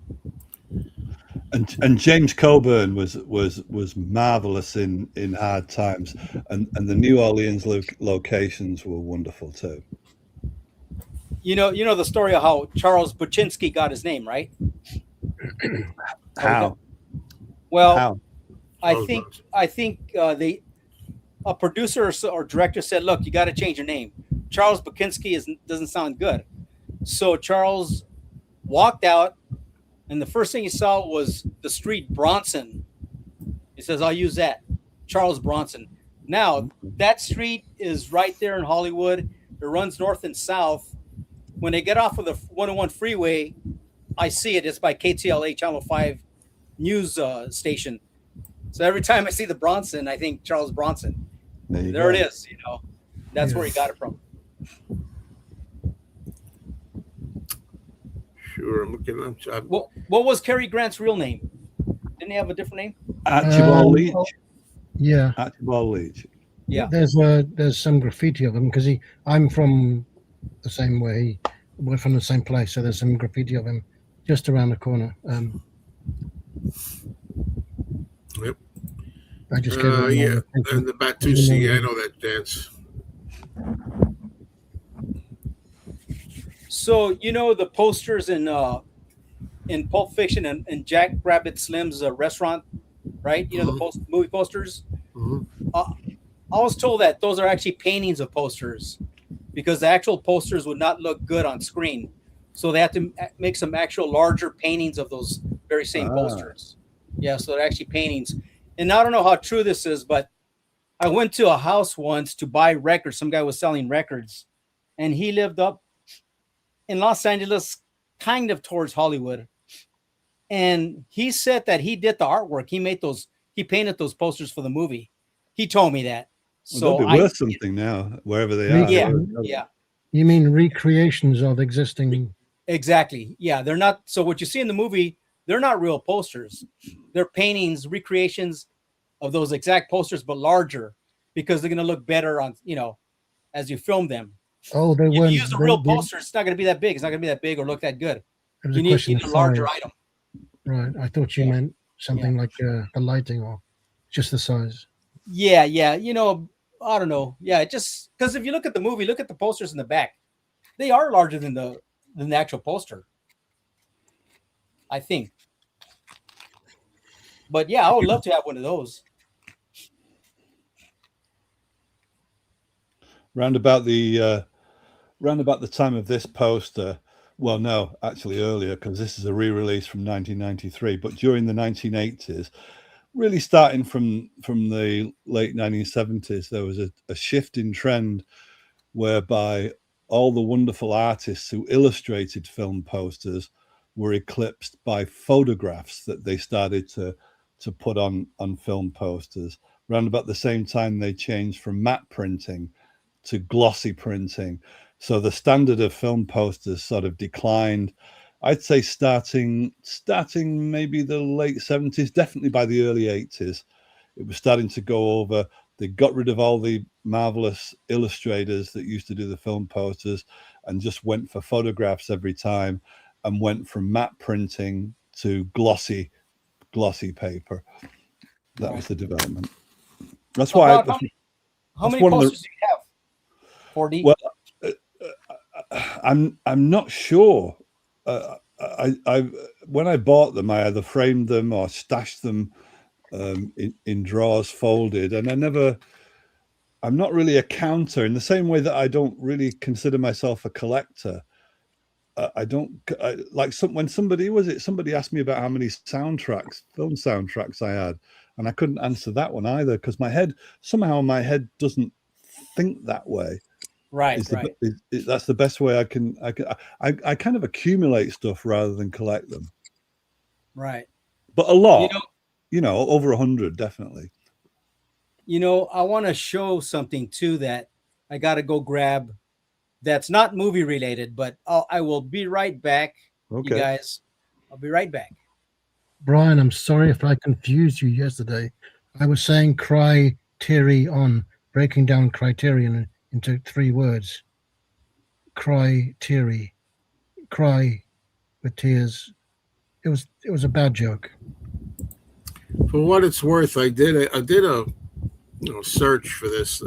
And James Coburn was marvelous in Hard Times, and the New Orleans locations were wonderful too. You know the story of how Charles Buczynski got his name, right? How? Well, How? I think a producer or director said, "Look, you got to change your name. Charles Buczynski doesn't sound good." So Charles walked out, and the first thing he saw was the street Bronson. He says, "I'll use that, Charles Bronson." Now that street is right there in Hollywood. It runs north and south. When they get off of the 101 freeway, I see it. It's by KTLA Channel 5 news station. So every time I see the Bronson, I think Charles Bronson. There it is. That's where he got it from. Sure, I'm looking up. What was Cary Grant's real name? Didn't he have a different name? Archibald Leach. yeah. Archibald Leach. Yeah. There's some graffiti of him because I'm from the same way. We're from the same place, so there's some graffiti of him just around the corner. Yep. I just gave him Yeah, thank you. and the Batusi. Yeah, I know that dance. So the posters in Pulp Fiction and Jack Rabbit Slim's restaurant, right? The movie posters. Mhm. I was told that those are actually paintings of posters because the actual posters would not look good on screen, so they have to make some actual larger paintings of those very same posters. Yeah, so they're actually paintings. And I don't know how true this is, but I went to a house once to buy records. Some guy was selling records, and he lived up in Los Angeles, kind of towards Hollywood. And he said that he did the artwork. He painted those posters for the movie. He told me that. So they'll be worth something now, wherever they are. Yeah, yeah. You mean recreations of existing? Exactly. Yeah, they're not. So what you see in the movie, they're not real posters. They're paintings, recreations of those exact posters, but larger, because they're going to look better on, as you film them. Oh, they if weren't. You use a real poster, it's not going to be that big. It's not going to be that big or look that good. You need a larger item. Right. I thought you meant something like the lighting or just the size. Yeah. I don't know. Yeah, just because if you look at the movie, look at the posters in the back. They are larger than the actual poster, I think. But yeah, I would love to have one of those. Round about the time of this poster, well, no, actually earlier, because this is a re-release from 1993, but during the 1980s, really starting from the late 1970s, there was a shift in trend whereby all the wonderful artists who illustrated film posters were eclipsed by photographs that they started to put on film posters. Around about the same time, they changed from matte printing to glossy printing. So the standard of film posters sort of declined, I'd say starting maybe the late 70s, definitely by the early 80s. It was starting to go over. They got rid of all the marvelous illustrators that used to do the film posters and just went for photographs every time, and went from matte printing to glossy paper. That was the development. That's why. How many posters do you have? 4D? Well, I'm not sure. I when I bought them, I either framed them or stashed them in drawers folded, and I'm not really a counter in the same way that I don't really consider myself a collector. When somebody asked me about how many film soundtracks I had, and I couldn't answer that one either, because my head doesn't think that way. Right. That's the best way I kind of accumulate stuff rather than collect them. Right. But a lot, over 100, definitely. I want to show something too that I got to go grab. That's not movie related, but I will be right back. Okay. You guys, I'll be right back. Brian, I'm sorry if I confused you yesterday. I was saying criterion, breaking down criterion into 3 words. Cry with tears. It was a bad joke. For what it's worth, I did a search for this.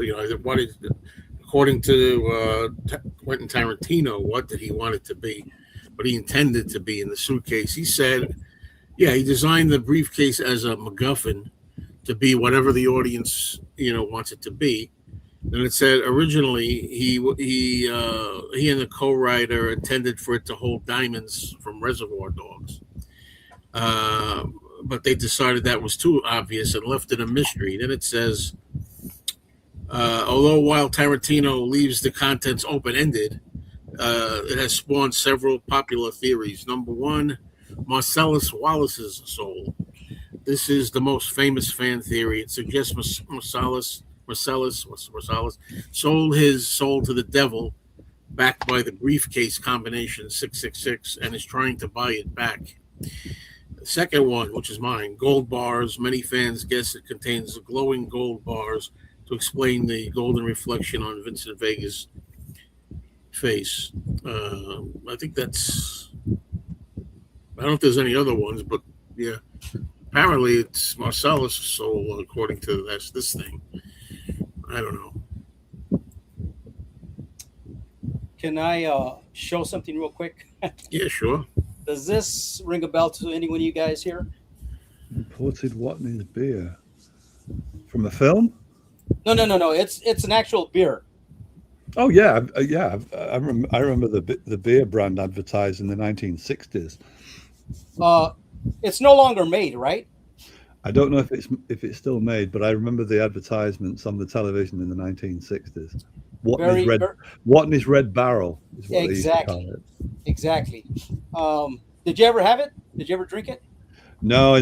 According to Quentin Tarantino, what did he want it to be? What he intended to be in the suitcase. He said, he designed the briefcase as a MacGuffin to be whatever the audience wants it to be. And it said originally he and the co-writer intended for it to hold diamonds from Reservoir Dogs, but they decided that was too obvious and left it a mystery. Then it says, although while Tarantino leaves the contents open-ended, it has spawned several popular theories. Number 1, Marcellus Wallace's soul. This is the most famous fan theory. It suggests Marcellus sold his soul to the devil, backed by the briefcase combination 666, and is trying to buy it back. The second one, which is mine, gold bars. Many fans guess it contains glowing gold bars to explain the golden reflection on Vincent Vega's face. I think that's... I don't know if there's any other ones, but yeah. Apparently it's Marcellus' soul, according to this thing. I don't know. Can I show something real quick? Yeah, sure. Does this ring a bell to anyone of you guys here? Imported Watney's beer from a film? No. It's an actual beer. Oh yeah. I remember the beer brand advertised in the 1960s. It's no longer made, right? I don't know if it's still made, but I remember the advertisements on the television in the 1960s. Watney's Red Barrel is what they used to call it. Exactly. Did you ever have it? Did you ever drink it? No,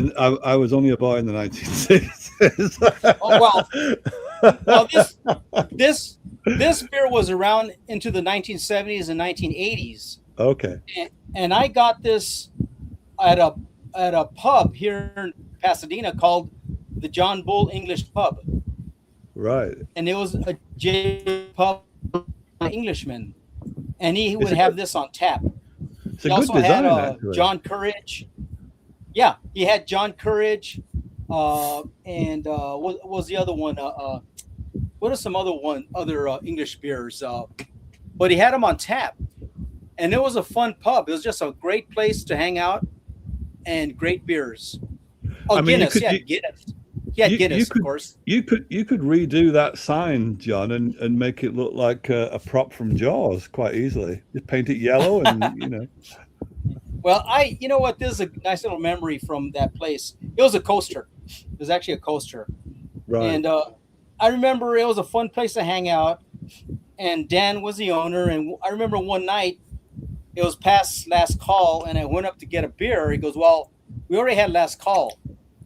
I was only a boy in the 1960s. Oh well, this beer was around into the 1970s and 1980s. Okay. And I got this at a pub here in Pasadena called the John Bull English Pub. Right. And it was a J pub Englishman, and he would have this on tap. It's a good design, actually. John Courage. Yeah, he had John Courage, and what was the other one? What are some other English beers? But he had them on tap, and it was a fun pub. It was just a great place to hang out, and great beers. Oh, I mean, Guinness, Guinness. Yeah, Guinness, of course. You could redo that sign, John, and make it look like a prop from Jaws quite easily. Just paint it yellow, and Well, you know what? This is a nice little memory from that place. It was a coaster. It was actually a coaster. Right. And I remember it was a fun place to hang out. And Dan was the owner. And I remember one night, it was past last call, and I went up to get a beer. He goes, "Well, we already had last call."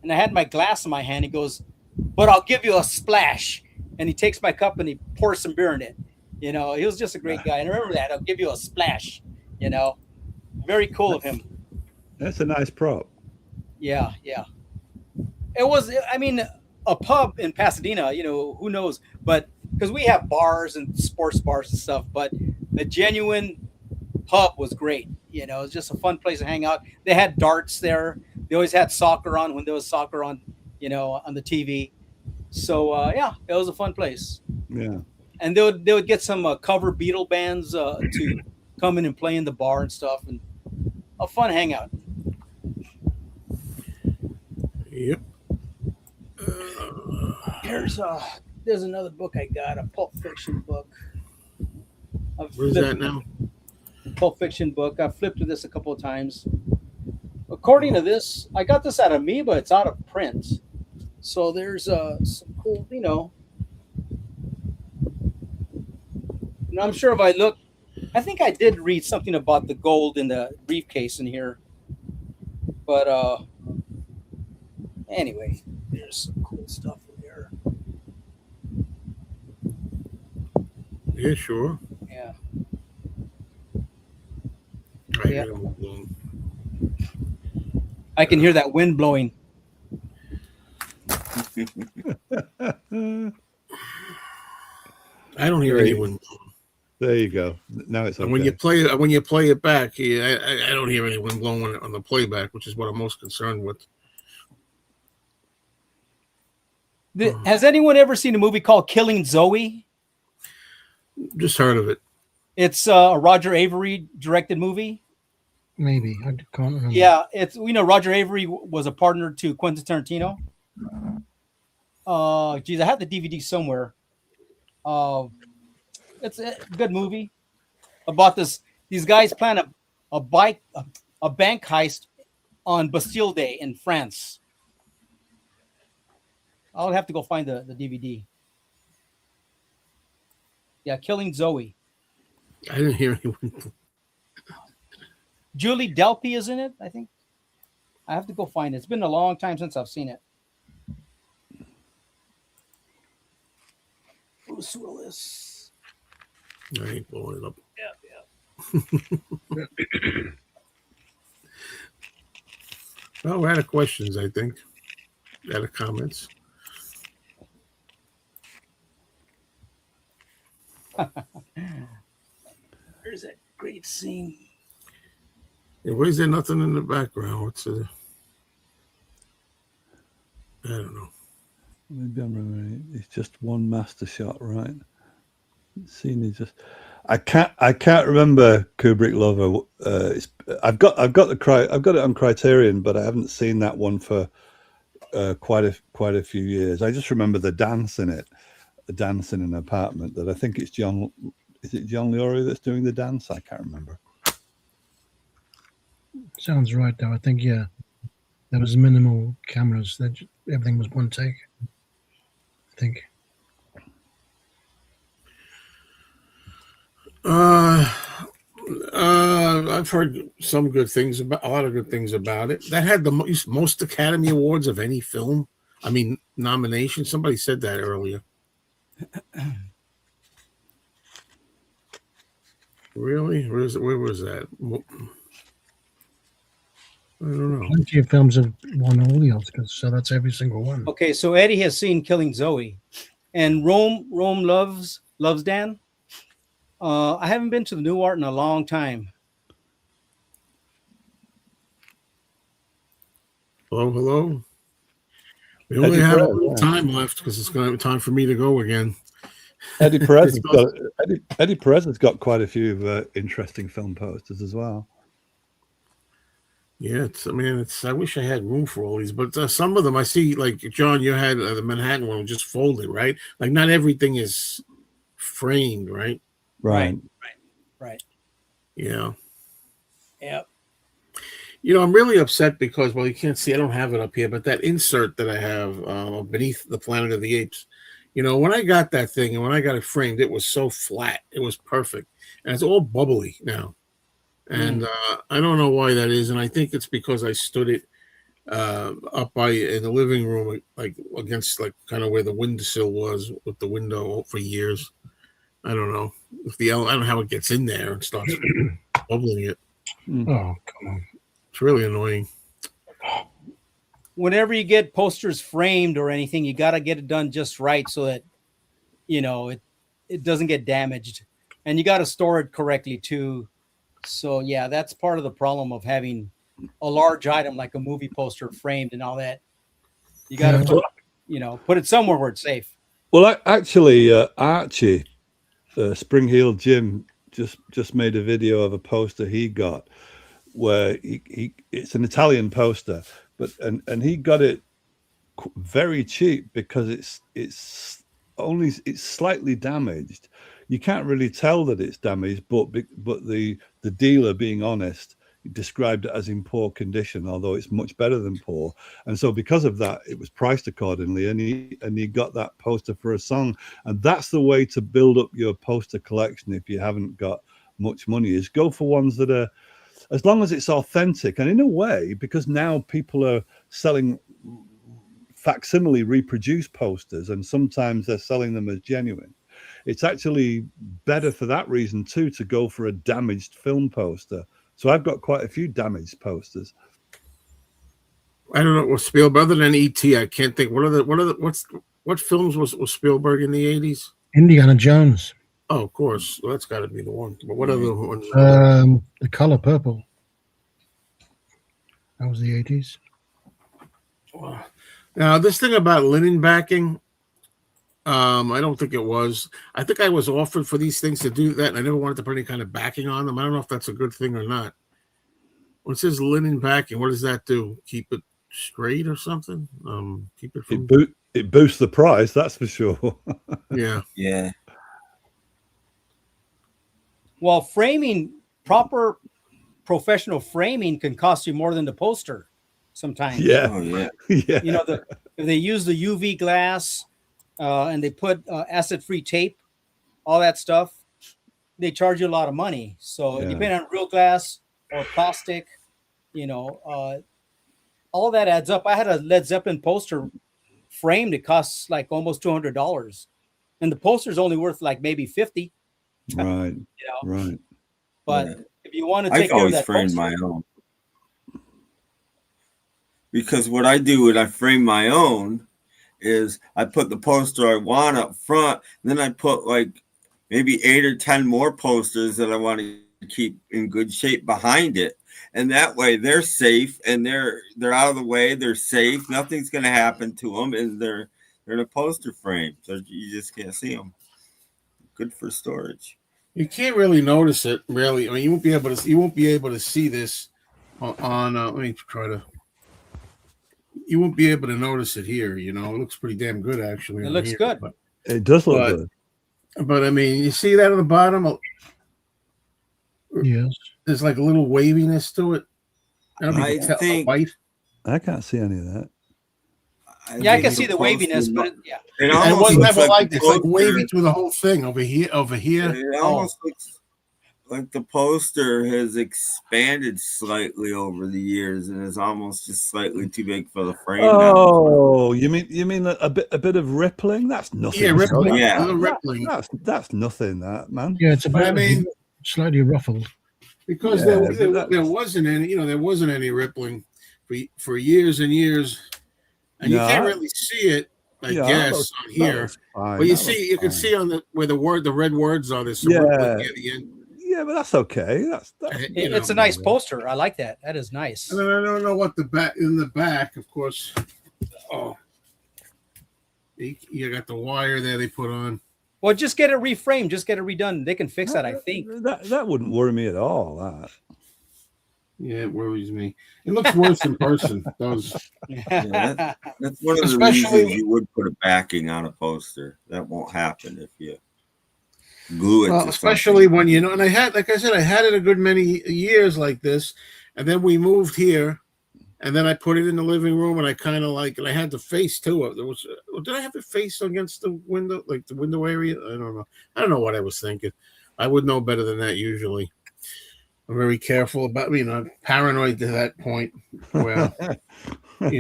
And I had my glass in my hand. He goes, "But I'll give you a splash." And he takes my cup and he pours some beer in it. He was just a great guy. And I remember that. "I'll give you a splash." Very cool of him. That's a nice prop. Yeah. It was, I mean, a pub in Pasadena, who knows? But because we have bars and sports bars and stuff, but the genuine pub was great. It was just a fun place to hang out. They had darts there. They always had soccer on when there was soccer on, on the TV. So, yeah, it was a fun place. Yeah. And they would get some cover Beatle bands to come in and play in the bar and stuff, and a fun hangout. Yep. There's another book I got, a Pulp Fiction book. Where's that now? Pulp Fiction book. I've flipped through this a couple of times. According to this, I got this at Amoeba. It's out of print. So there's some cool, and I'm sure if I look, I think I did read something about the gold in the briefcase in here. But anyway, there's some cool stuff in there. Yeah, sure. Yeah. I can hear that wind blowing. I don't hear any wind blowing. There you go. Now it's okay. And when you play it back, I don't hear any wind blowing on the playback, which is what I'm most concerned with. Has anyone ever seen a movie called Killing Zoe? Just heard of it. It's a Roger Avery directed movie. Maybe. I can't remember. Yeah, it's Roger Avery was a partner to Quentin Tarantino. Geez, I have the DVD somewhere. It's a good movie about these guys plan a bank heist on Bastille Day in France. I'll have to go find the DVD. Yeah, Killing Zoe. I didn't hear anyone. Julie Delpy is in it, I think. I have to go find it. It's been a long time since I've seen it. Bruce Willis. I ain't blowing it up. Yeah. Well, we're out of questions, I think. Out of comments. There's that great scene. Yeah, why is there nothing in the background? What's I don't know. Maybe I'm remembering. It's just one master shot, right? Scene is just. I can't remember Kubrick Lover. I've got it on Criterion, but I haven't seen that one for quite a few years. I just remember the dance in it, the dance in an apartment. That I think it's John. Is it John Leary that's doing the dance? I can't remember. Sounds right, though. I think there was minimal cameras. Everything was one take. I think. I've heard some good things about a lot of good things about it. That had the most Academy Awards of any film. I mean, nomination. Somebody said that earlier. Really? Where was that? I don't know. Plenty of films have won all the Oscars, so that's every single one. Okay, so Eddie has seen Killing Zoe, and Rome loves Dan. I haven't been to the New Art in a long time. Hello. We only have a little time left because it's going to be time for me to go again. Eddie Perez has got quite a few interesting film posters as well. Yeah, I wish I had room for all these, but some of them I see, like John, you had the Manhattan one just folded, right? Like not everything is framed, right? Right. Yeah. Yep. I'm really upset because, well, you can't see, I don't have it up here, but that insert that I have beneath the Planet of the Apes, when I got that thing and when I got it framed, it was so flat. It was perfect. And it's all bubbly now. And I don't know why that is. And I think it's because I stood it up in the living room, like against like kind of where the windowsill was with the window for years. I don't know I don't know how it gets in there and starts bubbling it. Oh, come on. It's really annoying. Whenever you get posters framed or anything, you got to get it done just right so that, it doesn't get damaged, and you got to store it correctly too. So yeah, that's part of the problem of having a large item like a movie poster framed and all that. You got to put it somewhere where it's safe. Well, actually, Archie, Spring Heel Jim, just made a video of a poster he got where it's an Italian poster, but he got it very cheap because it's slightly damaged. You can't really tell that it's damaged, but the dealer, being honest, described it as in poor condition, although it's much better than poor. And so because of that, it was priced accordingly, and he got that poster for a song. And that's the way to build up your poster collection if you haven't got much money, is go for ones that are, as long as it's authentic. And in a way, because now people are selling facsimile reproduced posters, and sometimes they're selling them as genuine, it's actually better for that reason too to go for a damaged film poster. So I've got quite a few damaged posters. I don't know what Spielberg, other than E.T., I can't think. What films was Spielberg in the 80s? Indiana Jones. Oh, of course. Well, that's got to be the one. But what other ones? The Color Purple. That was the 80s. Now, this thing about linen backing, I don't think it was. I think I was offered for these things to do that, and I never wanted to put any kind of backing on them. I don't know if that's a good thing or not. When it says linen backing, what does that do? Keep it straight or something? Keep it from... It boosts the price, that's for sure. Yeah. Well, proper professional framing can cost you more than the poster sometimes. Yeah. Oh, yeah. Yeah. If they use the UV glass and they put acid-free tape, all that stuff, they charge you a lot of money. So depending on real glass or plastic, all that adds up. I had a Led Zeppelin poster framed. It costs like almost $200, and the poster's only worth like maybe $50. Right. Right. But if you want to take care of that, I've always framed my own. Because what I do when I frame my own is I put the poster I want up front, and then I put like maybe 8 or 10 more posters that I want to keep in good shape behind it. And that way they're safe, and they're out of the way. They're safe. Nothing's going to happen to them, and they're in a poster frame, so you just can't see them. Good for storage. You can't really notice it, really. I mean, you won't be able to see this on. Let me try to. You won't be able to notice it here. It looks pretty damn good, actually. It looks good. But, it does look good. But I mean, you see that on the bottom? Yes. There's like a little waviness to it. I think white. I can't see any of that. I can see the waviness, but it wasn't never like this. It's like wavy through the whole thing over here. It almost looks like the poster has expanded slightly over the years and is almost just slightly too big for the frame now. Oh, you mean a bit of rippling? That's nothing. Yeah, rippling. Yeah. A little rippling. That's nothing, that man. Yeah, it's a bit. I mean, slightly ruffled. Because Yeah, there wasn't any, there wasn't any rippling for years and years, and you can't really see it, I guess, on here. But you see, you can see on where the red words are. There's some rippling at the end. Yeah, but that's okay. That's it's a nice poster. I like that. That is nice. And then I don't know what in the back, of course. Oh, you got the wire there they put on. Well, just get it reframed. Just get it redone. They can fix that, I think. That wouldn't worry me at all. That. Yeah, it worries me. It looks worse in person. Those. Yeah, that's one of the reasons you would put a backing on a poster. That won't happen if you glue it. Well, to especially something. when and I had, like I said, I had it a good many years like this, and then we moved here, and then I put it in the living room, and I kind of and I had the face too. Did I have the face against the window, like the window area? I don't know. I don't know what I was thinking. I would know better than that usually. I'm very careful about, paranoid to that point where, I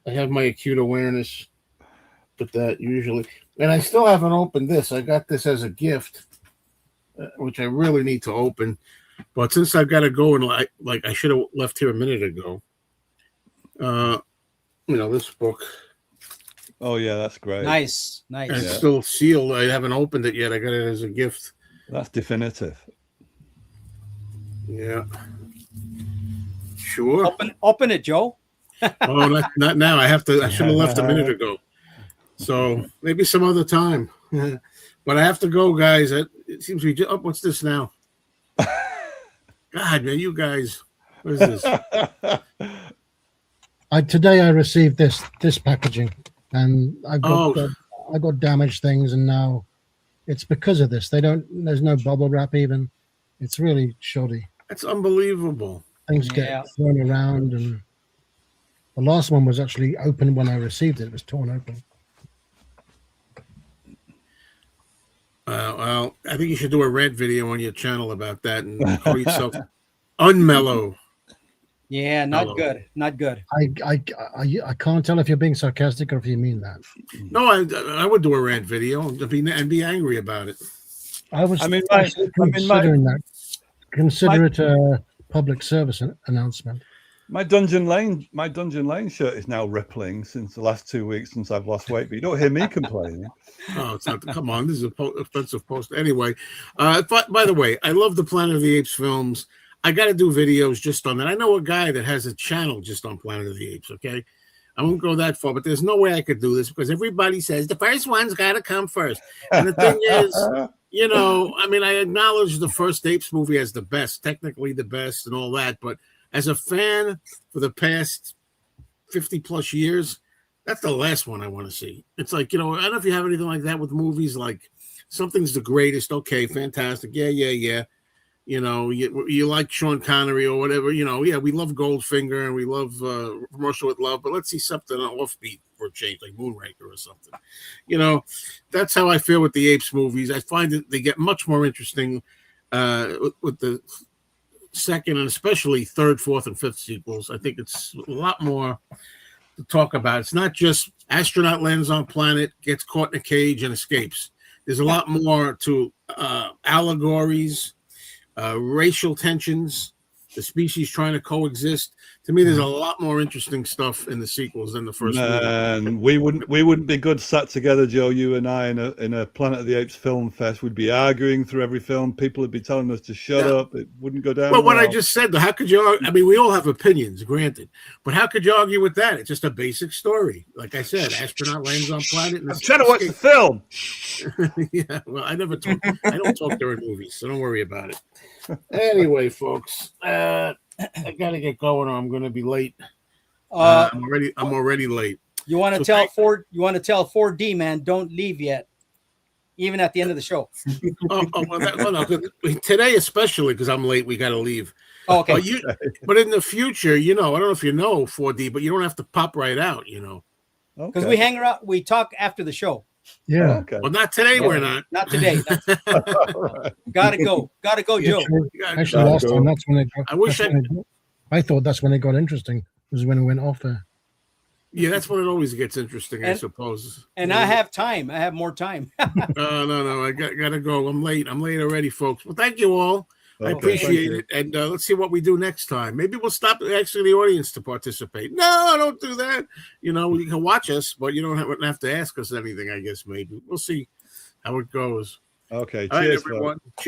have my acute awareness, but that usually, and I still haven't opened this. I got this as a gift, which I really need to open. But since I've got to go and like I should have left here a minute ago, this book. Oh yeah, that's great. Nice. And it's still sealed. I haven't opened it yet. I got it as a gift. That's definitive. Yeah. Sure. Open it, Joe. Oh, not now. I should have left a minute ago. So maybe some other time. But I have to go, guys. It seems we just. Oh, what's this now? God, man, you guys. What is this? Today I received this packaging, and I got damaged things, and now it's because of this. There's no bubble wrap even. It's really shoddy. That's unbelievable. Things get thrown around, and the last one was actually open when I received it. It was torn open. Well, I think you should do a rant video on your channel about that and call yourself Unmellow. Yeah, not good. Not good. I can't tell if you're being sarcastic or if you mean that. No, I would do a rant video and be angry about it. I was considering that. Consider it a public service announcement. My Dungeon Lane shirt is now rippling since the last 2 weeks since I've lost weight, but you don't hear me complaining. Oh, it's not. Come on, this is a offensive post. Anyway, by the way, I love the Planet of the Apes films. I got to do videos just on that. I know a guy that has a channel just on Planet of the Apes. Okay, I won't go that far, but there's no way I could do this because everybody says the first one's got to come first. And the thing is, I acknowledge the first Apes movie as the best, technically the best, and all that, but as a fan for the past 50 plus years, that's the last one I want to see. It's like, I don't know if you have anything like that with movies, like something's the greatest. Okay, fantastic. Yeah. You like Sean Connery or whatever, we love Goldfinger and we love Commercial with Love, but let's see something offbeat for a change, like Moonraker or something. That's how I feel with the Apes movies. I find that they get much more interesting with the second and especially third, fourth, and fifth sequels. I think it's a lot more to talk about. It's not just astronaut lands on planet, gets caught in a cage, and escapes. There's a lot more to allegories, racial tensions, the species trying to coexist. To me, there's a lot more interesting stuff in the sequels than the first movie. And we wouldn't be good sat together, Joe, you and I, in a Planet of the Apes film fest. We'd be arguing through every film. People would be telling us to shut up. It wouldn't go down. Well, what I just said, how could you? We all have opinions, granted, but how could you argue with that? It's just a basic story. Like I said, astronaut lands on planet. And I'm trying to watch the film. Yeah, well, I don't talk during movies, so don't worry about it. Anyway, folks, I gotta get going, or I'm gonna be late. I'm already late. You want to tell 4D man, don't leave yet, even at the end of the show. Today especially because I'm late, we got to leave. Oh, okay. But in the future, I don't know if you know 4D, but you don't have to pop right out. Because we hang around, we talk after the show. Yeah. Oh, okay. Well, not today. Yeah. We're not. Not today. Right. Gotta go, Joe. Actually, last time that's when it got. I wish I thought that's when it got interesting. Was when it went off there. Yeah, that's when it always gets interesting, I And- suppose. And I have time. I have more time. No. I gotta go. I'm late already, folks. Well, thank you all. I Okay, appreciate thank it. And let's see what we do next time. Maybe we'll stop asking the audience to participate. No, don't do that. You can watch us, but you don't have to ask us anything, I guess, maybe. We'll see how it goes. Okay, All right, cheers, everyone. folks. Cheers.